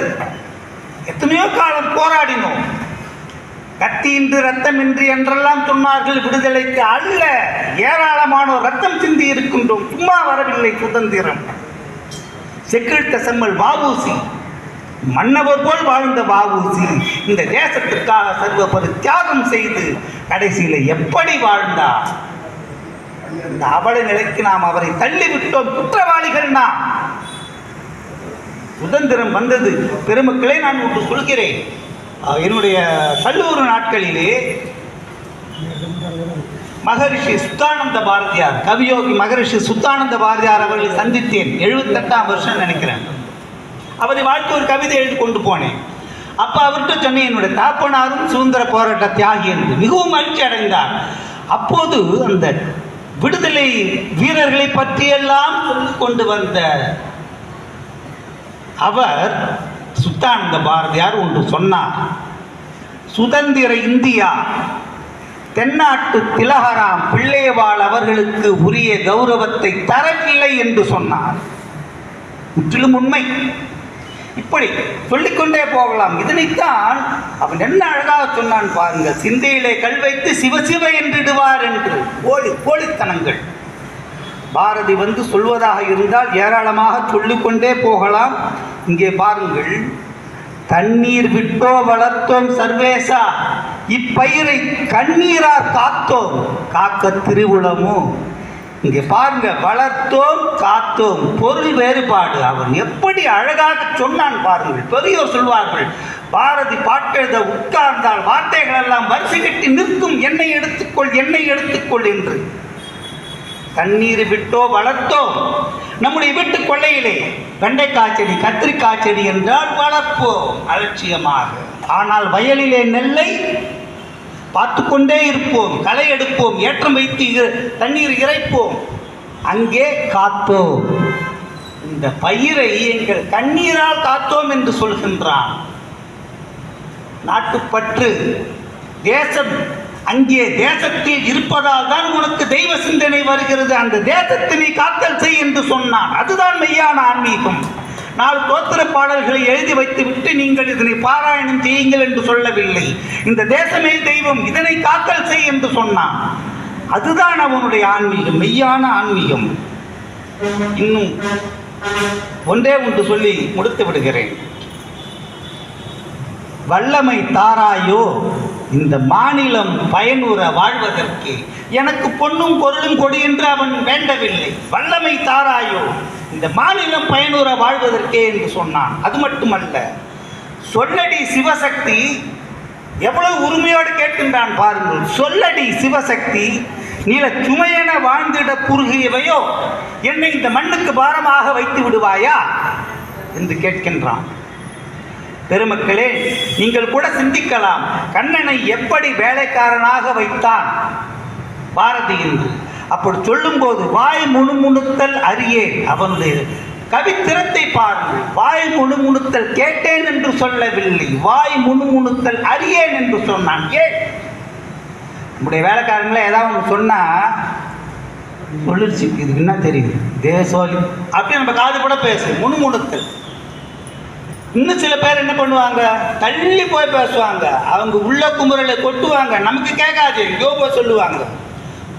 எத்தனையோ காலம் போராடினோம். கத்தியின்றி ரத்தமின்றி என்றெல்லாம் சொன்னார்கள். விடுதலைக்கு அல்ல, ஏராளமானோர் ரத்தம் சிந்தி இருக்கின்றோம். சும்மா வரவில்லை சுதந்திரம். செக்கிழுத்த செம்மல் வ.உ.சி., மன்னவர் போல் வாழ்ந்த வ.உ.சி. இந்த தேசத்திற்காக சர்வபரி தியாகம் செய்து கடைசியில் எப்படி வாழ்ந்தார்? இந்த அவல நிலைக்கு நாம் அவரை தள்ளிவிட்டோம். குற்றவாளிகள் நாம். சுதந்திரம் வந்தது. பெருமக்களே, நான் ஒன்று சொல்கிறேன். என்னுடைய கல்லூரி நாட்களிலே மகரிஷி சுத்தானந்த பாரதியார், கவியோகி மகரிஷி சுத்தானந்த பாரதியார் அவர்களை சந்தித்தேன். 78ஆம் வருஷம் நினைக்கிறேன். அவரை வாழ்க்கை ஒரு கவிதை எழுதி கொண்டு போனேன். அப்போ அவர்கிட்ட சொன்னேன், என்னுடைய தாப்பனாரும் சுதந்திர போராட்ட தியாகி என்று. மிகவும் மகிழ்ச்சி அடைந்தார். அப்போது அந்த விடுதலை வீரர்களை பற்றியெல்லாம் சொல்லிக் கொண்டு வந்த அவர், சுத்தானந்த பாரதியார் ஒன்று சொன்னார். சுதந்திர இந்தியா தென்னாட்டு திலகராம் பிள்ளையவாள் அவர்களுக்கு உரிய கௌரவத்தை தரவில்லை என்று சொன்னார். முற்றிலும் உண்மை. இப்படி சொல்லிக்கொண்டே போகலாம். இதனைத்தான் அவன் என்ன அழகாக சொன்னான் பாருங்க. சிந்தையிலே கல் வைத்து சிவசிவ என்றிடுவார் என்று. போலித்தனங்கள். பாரதி வந்து சொல்வதாக இருந்தால் ஏராளமாக சொல்லிக்கொண்டே போகலாம். இங்கே பாருங்கள். தண்ணீர் விட்டோ வளர்த்தோம் சர்வேசா, இப்பயிரை கண்ணீரார் காத்தோம், காக்க திருவுளமோ. இங்கே பாருங்க, வளர்த்தோம் காத்தோம், பொருள் வேறுபாடு. அவன் எப்படி அழகாக சொன்னான் பாருங்கள். பெரியோர் சொல்வார்கள், பாரதி பாட்டெழுத உட்கார்ந்தால் வார்த்தைகள் எல்லாம் வரிசை கட்டி நிற்கும். என்னை எடுத்துக்கொள், என்னை எடுத்துக்கொள் என்று. தண்ணீர் விட்டோ வளர்த்தோ. நம்முடைய வீட்டு கொள்ளையிலே வெண்டைக்காய் செடி, கத்திரிக்காய் செடி என்றால் வளர்ப்போம் அலட்சியமாக. ஆனால் வயலிலே நெல்லை பார்த்து கொண்டே இருப்போம், களை எடுப்போம், ஏற்றம் வைத்து தண்ணீர் இறைப்போம். அங்கே காத்தோம். இந்த பயிரை எங்கள் கண்ணீரால் காத்தோம் என்று சொல்கின்றான். நாட்டுப்பற்று, தேசம் அங்கே தேசத்தில் இருப்பதால் தான் உனக்கு தெய்வ சிந்தனை வருகிறது. அந்த தேசத்தினை காத்தல் செய் என்று சொன்னான். அதுதான் மெய்யான ஆன்மீகம். 4 தோத்திர பாடல்களை எழுதி வைத்துவிட்டு நீங்கள் இதனை பாராயணம் செய்யுங்கள் என்று சொல்லவில்லை. இந்த தேசமே தெய்வம், இதனை காத்தல் செய் என்று சொன்னான். அதுதான் அவனுடைய ஆன்மீகம், மெய்யான ஆன்மீகம். இன்னும் ஒன்றே ஒன்று சொல்லி முடித்து விடுகிறேன். வல்லமை தாராயோ இந்த மாநிலம் பயனுற வாழ்வதற்கு. எனக்கு பொன்னும் பொருளும் கொடு என்று அவன் வேண்டவில்லை. வல்லமை தாராயோ இந்த மாநிலம் பயனுற வாழ்வதற்கே என்று சொன்னான். அது மட்டுமல்ல, சொல்லடி சிவசக்தி. எவ்வளவு உரிமையோடு கேட்கின்றான் பாருங்கள். சொல்லடி சிவசக்தி, நீல சுமையென வாழ்ந்திட குறுகியவையோ என்னை இந்த மண்ணுக்கு பாரமாக வைத்து விடுவாயா என்று கேட்கின்றான். பெருமக்களே, நீங்கள் கூட சிந்திக்கலாம், கண்ணனை எப்படி வேலைக்காரனாக வைத்தான் பாரதி என்று. அப்படி சொல்லும்போது வாய் முணுமுணுத்தல் அறியே. அவனுடைய கவித்திறத்தை பாருங்கள். வாய் முணுமுணுத்தல் கேட்டேன் என்று சொல்லவில்லை, வாய் முணுமுணுத்தல் அறியேன் என்று சொன்னான். ஏன் நம்முடைய வேலைக்காரங்களே ஏதாவது ஒன்று சொன்னா சொல்லிடுச்சு, இதுக்கு என்ன தெரியுது தேசோலி அப்படி நம்ம காது கூட பேசு. முணுமுணுத்தல். இன்னும் சில பேர் என்ன பண்ணுவாங்க, தள்ளி போய் பேசுவாங்க. அவங்க உள்ள குமுறலை கொட்டுவாங்க, நமக்கு கேட்காது, எங்கேயோ போய் சொல்லுவாங்க.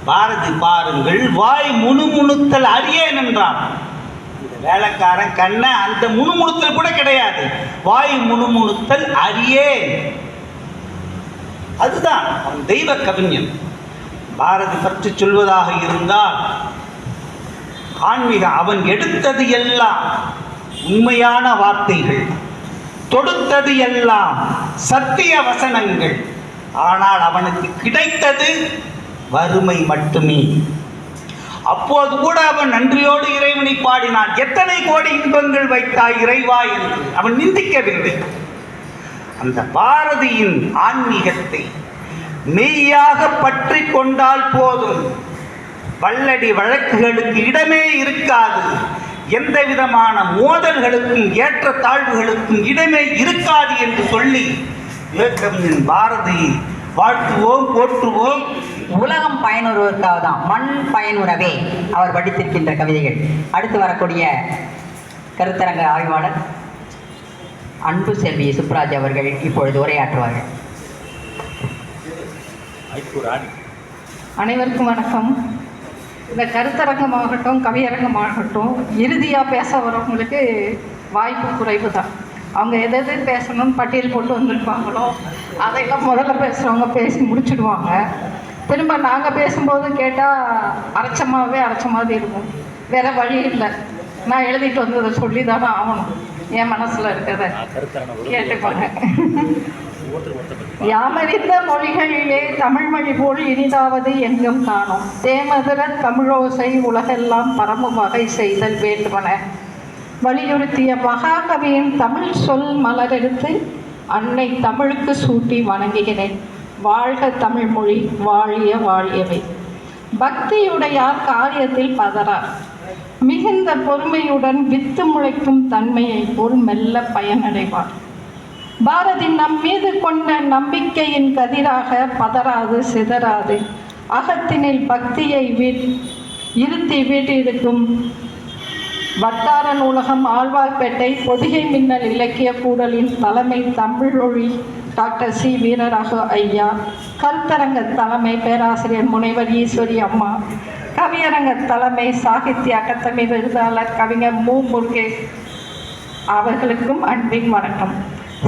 பாரதி பாருங்கள், வாய் முணுமுணுத்தல் அறியேன் என்றான். இந்த வேலைக்காரன் கண்ண அந்த முணுமுணுத்தல் கூட கிடையாது, வாய் முணுமுணுத்தல் அறியேன். அதுதான் அவன் தெய்வ கவிஞன். பாரதி பற்றி சொல்வதாக இருந்தால் ஆன்மீக அவன் எடுத்தது எல்லாம் உண்மையான வார்த்தைகள், தொடுத்தது எல்லாம் சத்திய வசனங்கள். ஆனால் அவனுக்கு கிடைத்தது வறுமை மட்டுமே. அப்போது கூட அவன் நன்றியோடு இறைவனை பாடினான். எத்தனை கோடி இன்பங்கள் வைத்தாய் இறைவா என்று அவன் நிந்திக்கவில்லை. அந்த பாரதியின் ஆன்மீகத்தை மெய்யாக பற்றி கொண்டால் போதும், வல்லடி வழக்குகளுக்கு இடமே இருக்காது, எந்த விதமான மோதல்களுக்கும் ஏற்ற தாழ்வுகளுக்கும் இடமே இருக்காது என்று சொல்லி விவேகமின் பாரதி வாழ்த்துவோம், போற்றுவோம். உலகம் பயனுறுவதற்காக தான், மண் பயனுறவே அவர் படித்திருக்கின்ற கவிதைகள். அடுத்து வரக்கூடிய கருத்தரங்க ஆய்வாளர் அன்பு செல்வி சுப்ராஜ் அவர்கள் இப்பொழுது உரையாற்றுவார்கள். அனைவருக்கும் வணக்கம். இந்த கருத்தரங்கமாகட்டும் கவியரங்கமாகட்டும் இறுதியாக பேச வரவங்களுக்கு வாய்ப்பு குறைவு தான். அவங்க எது பேசணும்னு பட்டியல் போட்டு வந்திருப்பாங்களோ அதையெல்லாம் முதல்ல பேசுகிறவங்க பேசி முடிச்சுடுவாங்க. திரும்ப நாங்கள் பேசும்போது கேட்டால் அரைச்ச மாதிரி இருக்கும். வேறு வழி இல்லை. நான் எழுதிட்டு வந்ததை சொல்லி தானே ஆகணும். என் மனசில் இருக்கிறத கேட்டுப்பாங்க. யாமறிந்த மொழிகளிலே தமிழ்மொழி போல் இனிதாவது எங்கும் காணும். தேமதுர தமிழோசை உலகெல்லாம் பரம வகை செய்தல் வேண்டுமென வலியுறுத்திய மகாகவியின் தமிழ் சொல் மலரெடுத்து அன்னை தமிழுக்கு சூட்டி வணங்குகிறேன். வாழ்க தமிழ் மொழி, வாழிய வாழியவை. பக்தியுடையார் காரியத்தில் பதறார். மிகுந்த பொறுமையுடன் வித்து முளைக்கும் தன்மையை போல் மெல்ல பயனடைவார். பாரதி நம் மீது கொண்ட நம்பிக்கையின் கதிராக பதறாது சிதறாது அகத்தினில் பக்தியை இருத்தி வீட்டிருக்கும் வட்டார நூலகம் ஆழ்வார்பேட்டை பொதிகை மின்னல் இலக்கிய கூடலின் தலைமை தமிழொழி டாக்டர் சி வீரராக ஐயா, கருத்தரங்க தலைமை பேராசிரியர் முனைவர் ஈஸ்வரி அம்மா, கவியரங்க தலைமை சாகித்ய அகாதமி விருதாளர் கவிஞர் மு. முருகேஷ் அவர்களுக்கும் அன்பின் வணக்கம்.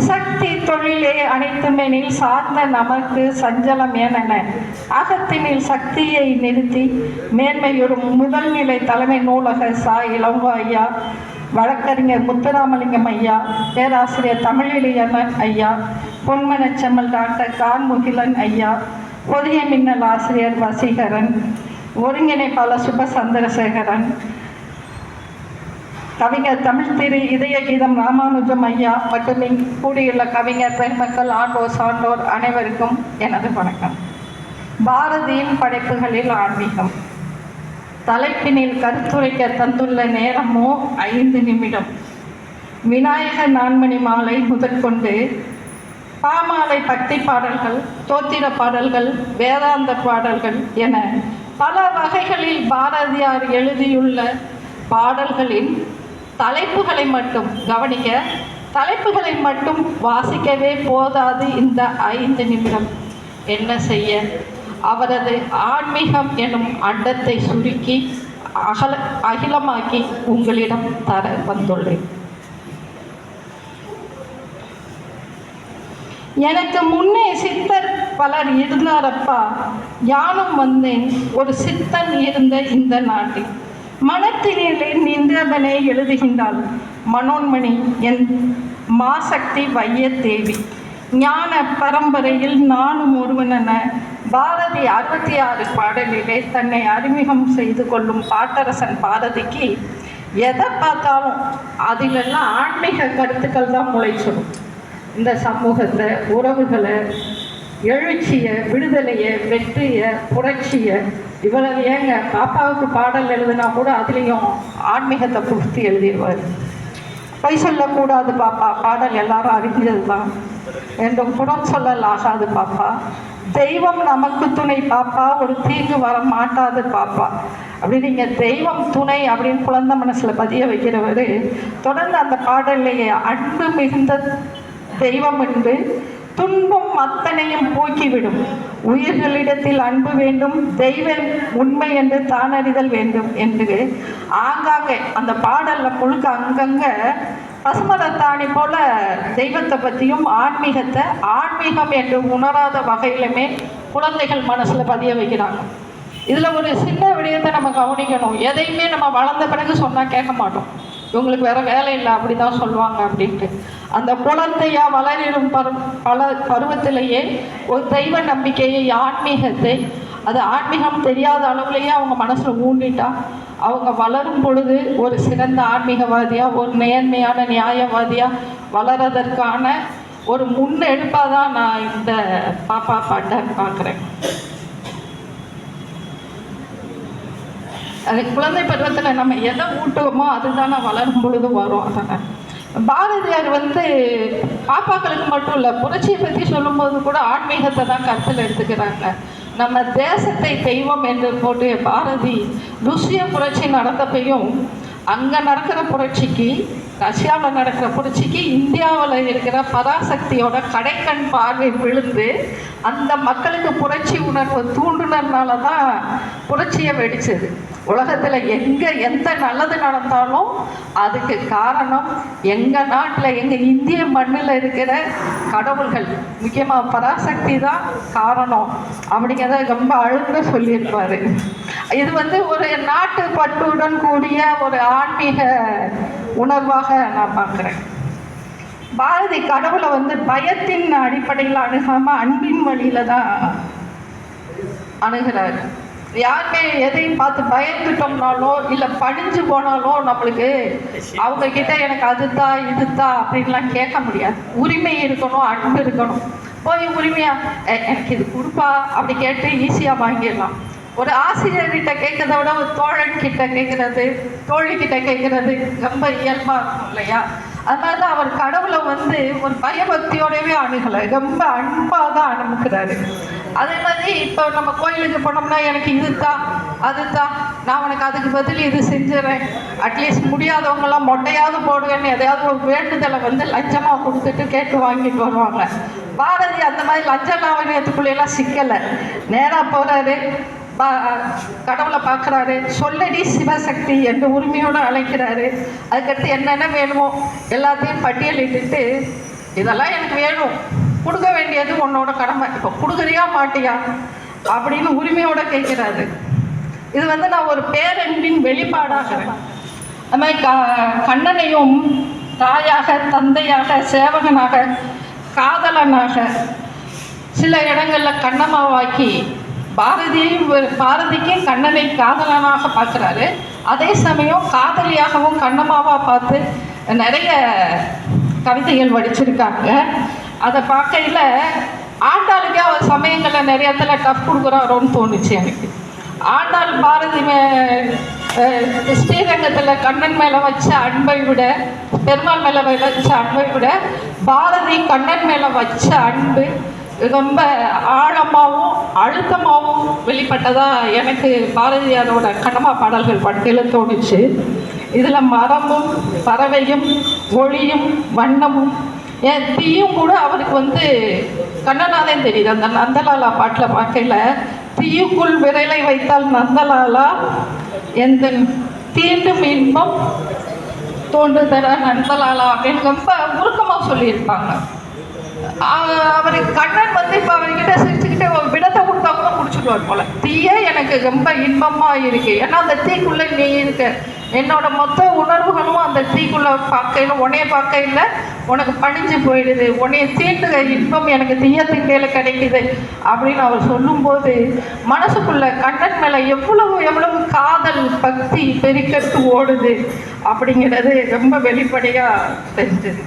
சக்தி தொழிலே அனைத்துமெனில் சார்ந்த நமக்கு சஞ்சலம் ஏனென அகத்தினில் சக்தியை நிறுத்தி மேன்மையுறும் முதல்நிலை தலைமை நூலக சா. இளங்கோ ஐயா, வழக்கறிஞர் முத்துராமலிங்கம் ஐயா, பேராசிரியர் தமிழிலியனன் ஐயா, பொன்மனச்செம்மல் டாக்டர் கார்முகிலன் ஐயா, பொதிகை மின்னல் ஆசிரியர் வசீகரன், ஒருங்கிணைப்பாளர் சுப சந்திரசேகரன், கவிஞர் தமிழ் திரு இதய கீதம் ராமானுஜம் ஐயா மற்றும் கூடியுள்ள கவிஞர் பெண்மக்கள் ஆண்டோர் சான்றோர் அனைவருக்கும் எனது வணக்கம். பாரதியின் படைப்புகளில் ஆன்மீகம் தலைப்பினில் கருத்துரைக்க தந்துள்ள நேரமோ 5 நிமிடம். விநாயக நான்மணி மாலை முதற்கொண்டு பாமாலை பக்தி பாடல்கள், தோத்திர பாடல்கள், வேதாந்த பாடல்கள் என பல வகைகளில் பாரதியார் எழுதியுள்ள பாடல்களின் தலைப்புகளை மட்டும் கவனிக்க, தலைப்புகளை மட்டும் வாசிக்கவே போதாது இந்த 5 நிமிடம். என்ன செய்ய, அவரது ஆன்மீகம் எனும் அண்டத்தை சுருக்கி அகிலமாக்கி உங்களிடம் தர வந்துள்ளேன். எனக்கு முன்னே சித்தர் பலர் இருந்தாரப்பா, யானும் வந்தேன் ஒரு சித்தன் இருந்த இந்த நாட்டில். மனத்திலே நின்றவனை எழுதுகின்றாள் மனோன்மணி என் மாசக்தி வைய தேவி. ஞான பரம்பரையில் நானும் ஒருவனென பாரதி 66 பாடலிலே தன்னை அறிமுகம் செய்து கொள்ளும் பாட்டரசன் பாரதிக்கு எதை பார்த்தாலும் அதிலெல்லாம் ஆன்மீக கருத்துக்கள் தான் முளைச்சிடும். இந்த சமூகத்தை, உறவுகளை, எழுச்சியை, விடுதலையை, வெற்றியை, புரட்சியை, இவ்வளவு ஏங்க பாப்பாவுக்கு பாடல் எழுதுனா கூட அதுலேயும் ஆன்மீகத்தை புகுத்தி எழுதிடுவார். பொய் சொல்லக்கூடாது பாப்பா, பாடல் எல்லாரும் அறிஞ்சது தான் என்றும் புறம் சொல்லல் ஆகாது பாப்பா, தெய்வம் நமக்கு துணை பாப்பா, ஒரு தீங்கு வர மாட்டாது பாப்பா. அப்படி நீங்கள் தெய்வம் துணை அப்படின்னு குழந்தை மனசில் பதிய வைக்கிறவர் தொடர்ந்து அந்த பாடல்லையே அன்பு மிகுந்த தெய்வம் என்று துன்பம் அத்தனையும் போக்கிவிடும், உயிர்களிடத்தில் அன்பு வேண்டும், தெய்வம் உண்மை என்று தானறிதல் வேண்டும் என்று ஆங்காங்கே அந்த பாடலில் முழுக்க அங்கங்கே பசுமரத்தாணி போல தெய்வத்தை பற்றியும் ஆன்மீகத்தை ஆன்மீகம் என்று உணராத வகையிலுமே குழந்தைகள் மனசில் பதிய வைக்கிறாங்க. இதில் ஒரு சின்ன விடயத்தை நம்ம கவனிக்கணும். எதையுமே நம்ம வளர்ந்த பிறகு சொன்னால் கேட்க மாட்டோம். இவங்களுக்கு வேறு வேலை இல்லை அப்படி தான் சொல்லுவாங்க அப்படின்ட்டு. அந்த குழந்தையா வளரும் பருவத்திலேயே ஒரு தெய்வ நம்பிக்கையை, ஆன்மீகத்தை, அது ஆன்மீகம் தெரியாத அளவுலேயே அவங்க மனசில் ஊண்டிட்டா அவங்க வளரும் பொழுது ஒரு சிறந்த ஆன்மீகவாதியாக, ஒரு நேர்மையான நியாயவாதியாக வளர்றதற்கான ஒரு முன்னெடுப்பாக தான் நான் இந்த பாப்பா பாட்டை பார்க்குறேன். அது குழந்தை பருவத்தில் நம்ம எதை ஊட்டுவோமோ அதுதானே வளரும் பொழுது வரும். அதானே பாரதியார் பாப்பாக்களுக்கு மட்டும் இல்லை, புரட்சியை பற்றி சொல்லும்போது கூட ஆன்மீகத்தை தான் கருத்தில் எடுத்துக்கிறாங்க. நம்ம தேசத்தை தெய்வம் என்று போட்டு பாரதி ருஷ்ய புரட்சி நடந்தப்பையும் அங்கே நடக்கிற புரட்சிக்கு ரஷ்யாவில் நடக்கிற புரட்சிக்கு இந்தியாவில் இருக்கிற பராசக்தியோட கடைக்கண் பார்வை விழுந்து அந்த மக்களுக்கு புரட்சி உணர்வு தூண்டுனதுனால தான் புரட்சியை வெடிச்சது. உலகத்தில் எந்த நல்லது நடந்தாலும் அதுக்கு காரணம் எங்கள் நாட்டில் எங்கள் இந்திய மண்ணில் இருக்கிற கடவுள்கள், முக்கியமாக பராசக்தி தான் காரணம் அப்படிங்கிறத ரொம்ப அழுத்த சொல்லியிருப்பார். இது ஒரு நாட்டு பற்றுடன் கூடிய ஒரு ஆன்மீக உணர்வாக நான் பார்க்குறேன். பாரதி கடவுளை பயத்தின் அடிப்படையில் அணுகாமல் அன்பின் வழியில் தான் அணுகிறார். யாருமே எதையும் பார்த்து பயந்துட்டோம்னாலோ இல்லை பணிஞ்சு போனாலோ நம்மளுக்கு அவங்க கிட்ட எனக்கு அதுதான் இதுதான் அப்படின்லாம் கேட்க முடியாது. உரிமை இருக்கணும், அன்பு இருக்கணும். போய் உரிமையா எனக்கு இது கொடுப்பா அப்படி கேட்டு ஈஸியாக வாங்கிடலாம். ஒரு ஆசிரியர்கிட்ட கேட்கறத விட ஒரு தோழன்கிட்ட கேட்குறது, தோழிக்கிட்ட கேட்குறது ரொம்ப இயல்பாக இருக்கும் இல்லையா? அதனால தான் அவர் கடவுளை ஒரு பயபக்தியோடவே அணுகலை, ரொம்ப அன்பாக தான் அனுப்புகிறாரு. அதே மாதிரி இப்போ நம்ம கோயிலுக்கு போனோம்னா எனக்கு இதுதான் அதுதான், நான் உனக்கு அதுக்கு பதில் இது செஞ்சிடறேன், அட்லீஸ்ட் முடியாதவங்களாம் மொட்டையாவது போடுவேன்னு எதையாவது ஒரு வேண்டுதலை லஞ்சமாக கொடுத்துட்டு கேட்டு வாங்கிட்டு வருவாங்க. பாரதி அந்த மாதிரி லஞ்ச லாவணியத்துக்குள்ளெல்லாம் சிக்கலை, நேராக போகிறாரு, கடவுளை பார்க்குறாரு, சொல்லடி சிவசக்தி என்று உரிமையோடு அழைக்கிறாரு. அதுக்கடுத்து என்னென்ன வேணுமோ எல்லாத்தையும் பட்டியலிட்டு இதெல்லாம் எனக்கு வேணும், கொடுக்க வேண்டியது உன்னோட கடமை, இப்போ கொடுக்குறியா மாட்டியா அப்படின்னு உரிமையோடு கேட்குறாரு. இது நான் ஒரு பேரன்பின் வெளிப்பாடாகிறேன். அது மாதிரி கண்ணனையும் தாயாக, தந்தையாக, சேவகனாக, காதலனாக சில இடங்களில் கண்ணம்மாவாக்கி பாரதிக்கும் கண்ணனை காதலனாக பார்க்குறாரு. அதே சமயம் காதலியாகவும் கண்ணம்மாவாக பார்த்து நிறைய கவிதைகள் வடிச்சிருக்காங்க. அதை பார்க்கையில் ஆண்டாளுக்கே அவர் சமயங்களில் நிறைய இடத்துல டஃப் கொடுக்குறாரோன்னு தோணுச்சு எனக்கு. ஆண்டாள் பாரதி ஸ்ரீரங்கத்தில் கண்ணன் மேலே வச்ச அன்பை விட, பெருமாள் மேலே வச்ச அன்பை விட பாரதி கண்ணன் மேலே வச்ச அன்பு ரொம்ப ஆழமாகவும் அழுத்தமாகவும் வெளிப்பட்டதாக எனக்கு பாரதியாரோட கண்ணம்மா பாடல்கள் படிக்கையில் தோணுச்சு. இதில் மரமும் பறவையும் ஒளியும் வண்ணமும் ஏன் தீயும் கூட அவருக்கு கண்ணனாலே தெரியுது. அந்த நந்தலாலா பாட்டில் பார்க்கையில் தீயுக்குள் விரலை வைத்தால் நந்தலாலா எந்த தீண்டும் இன்பம் தோன்றுதர நந்தலாலா அப்படின்னு ரொம்ப உருக்கமாக சொல்லியிருப்பாங்க. அவருக்கு கண்ணன் இப்போ அவர்கிட்ட சிரிச்சுக்கிட்டே விடத்தை கொடுத்தா கூட குடிச்சிடுவார் போல. தீயே எனக்கு ரொம்ப இன்பமாக இருக்குது, ஏன்னா அந்த தீக்குள்ளே நீ இருக்க, என்னோட மொத்த உணர்வுகளும் அந்த தீக்குள்ளே பார்க்கையில் உன்னைய பார்க்கையில் உனக்கு பணிஞ்சு போயிடுது, உன்னைய தீண்டுக இன்பம் எனக்கு தீயத்துக்கையில் கிடைக்குது அப்படின்னு அவர் சொல்லும்போது மனசுக்குள்ள கண்ணன் மேலே எவ்வளவு காதல் பக்தி பெருக்கெடுத்து ஓடுது அப்படிங்கிறது ரொம்ப வெளிப்படையாக தெரிஞ்சது.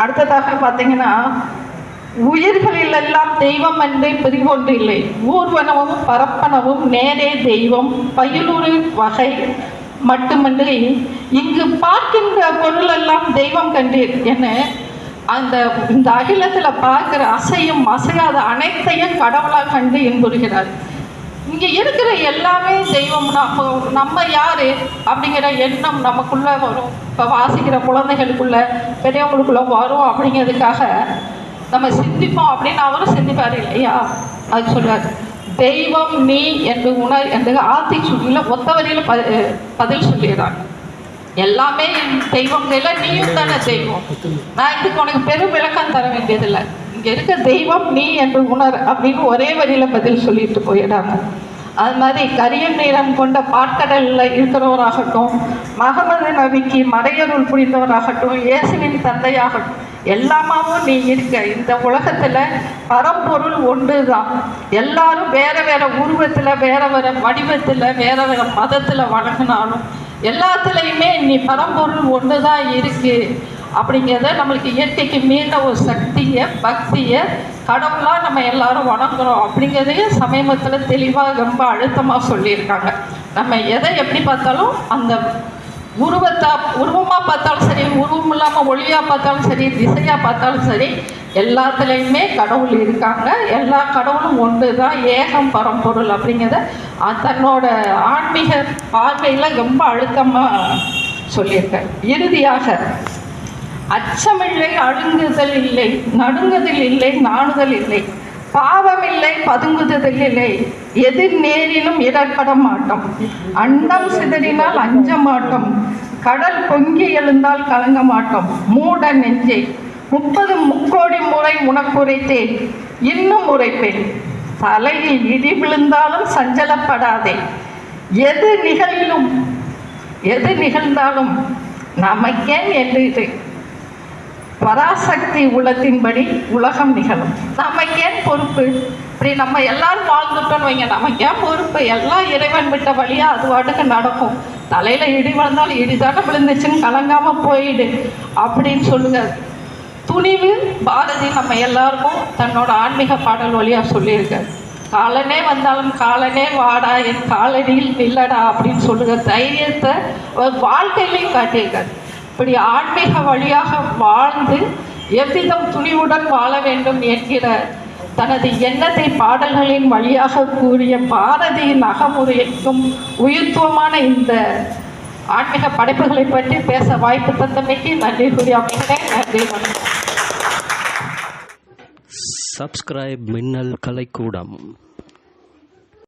அடுத்ததாக பார்த்தீங்கன்னா, உயிர்களில் எல்லாம் தெய்வம் என்றே பிரிவொன்று இல்லை, ஊர்வனவும் பரப்பனவும் நேரே தெய்வம் பயிலுறு வகை மட்டுமின்றி இங்கு பார்க்கின்ற பொருள் எல்லாம் தெய்வம் கண்டீர் என இந்த அகிலத்தில் பார்க்குற அசையும் அசையாத அனைத்தையும் கடவுளாக கண்டு இன்புறுகிறார். இங்கே இருக்கிற எல்லாமே தெய்வம்னா அப்போ நம்ம யார் அப்படிங்கிற எண்ணம் நமக்குள்ளே வரும். இப்போ வாசிக்கிற குழந்தைகளுக்குள்ளே பெரியவங்களுக்குள்ளே வரும் அப்படிங்கிறதுக்காக நம்ம சிந்திப்போம் அப்படின்னு அவரும் சிந்திப்பார் இல்லையா? அது சொல்லுவார், தெய்வம் நீ என்று உணர் என்று ஆத்திச்சூடியில் ஒத்த வரியில் பதில் சொல்லிடுறாங்க. எல்லாமே தெய்வம் இல்லை, நீயும் தானே தெய்வம். நான் இதுக்கு உனக்கு பெரும் விளக்கம் தர வேண்டியதில்லை, இங்கே இருக்க தெய்வம் நீ என்று உணர் அப்படின்னு ஒரே வரியில் பதில் சொல்லிட்டு போயிடுறாங்க. அது மாதிரி கரியன் நிறம் கொண்ட பாற்கடலில் இருக்கிறவராகட்டும், மகமது நபிக்கு மறையருள் புரிந்தவராகட்டும், இயேசுவின் தந்தையாகட்டும், எல்லாமாவும் நீ இருக்க. இந்த உலகத்தில் பரம்பொருள் ஒன்று தான். எல்லாரும் வேறு வேறு உருவத்தில், வேறு வேறு வடிவத்தில், வேறு வேறு மதத்தில் வணங்கினாலும் எல்லாத்துலேயுமே நீ பரம்பொருள் ஒன்று தான் இருக்குது அப்படிங்கிறத நம்மளுக்கு இயற்கைக்கு மீண்ட ஒரு சக்தியை, பக்தியை, கடவுளாக நம்ம எல்லாரும் வணங்குறோம் அப்படிங்கிறதையும் சமீபத்தில் தெளிவாக ரொம்ப அழுத்தமாக சொல்லியிருக்காங்க. நம்ம எதை எப்படி பார்த்தாலும் அந்த உருவமாக பார்த்தாலும் சரி, உருவம் இல்லாமல் ஒளியாக பார்த்தாலும் சரி, திசையாக பார்த்தாலும் சரி, எல்லாத்துலேயுமே கடவுள் இருக்காங்க. எல்லா கடவுளும் ஒன்று தான், ஏகம் பரம்பொருள் அப்படிங்கிறத தன்னோட ஆன்மீக பார்வையில் ரொம்ப அழுத்தமாக சொல்லியிருக்கார். இறுதியாக, அச்சமில்லை, அழுங்குதல் இல்லை, நடுங்குதல் இல்லை, நாணுதல் இல்லை, பாவமில்லை, பதுங்குதல் இல்லை, எது நேரினும் இடர்பட மாட்டோம், அண்டம் சிதறினால் அஞ்ச மாட்டோம், கடல் பொங்கி எழுந்தால் கலங்க மாட்டோம், மூட நெஞ்சே 30 முக்கோடி முறை உனக்குரைத்தேன், இன்னும் உரைப்பேன், தலையில் இடி விழுந்தாலும் சஞ்சலப்படாதே, எது நிகழ்ந்தாலும் நமக்கேன் என்று பராசக்தி உள்ளத்தின்படி உலகம் நிகழும். நமக்கேன் பொறுப்பு? இப்படி நம்ம எல்லாரும் வாழ்ந்துட்டோன்னு வைங்க, நமக்கேன் பொறுப்பு? எல்லாம் இறைவன் விட்ட வழியாக அது வாட்டுக்கு நடக்கும். தலையில் இடி விழுந்தாலும் இடிதான விழுந்துச்சுன்னு கலங்காமல் போயிடு அப்படின்னு சொல்லுங்க. துணிவு பாரதி நம்ம எல்லாருக்கும் தன்னோட ஆன்மீக பாடல் வழியாக சொல்லியிருக்காரு. காலனே வந்தாலும் காலனே வாடா, என் காலடியில் நில்லடா அப்படின்னு சொல்லுங்க. தைரியத்தை வாழ்க்கையிலையும் காட்டியிருக்காரு. இப்படி ஆன்மீக வழியாக வாழ்ந்து எவ்விதம் துணிவுடன் வாழ வேண்டும் என்கிற தனது எண்ணத்தை பாடல்களின் வழியாக கூறிய பாரதியின் அகமுறைக்கும் உயிர்த்துவமான இந்த ஆன்மீக படைப்புகளை பற்றி பேச வாய்ப்பு தந்தமைக்கு நன்றி கூறி அமைகிறேன். நன்றி, வணக்கம். சப்ஸ்கிரைப் மின்னல் கலைக்கூடம்.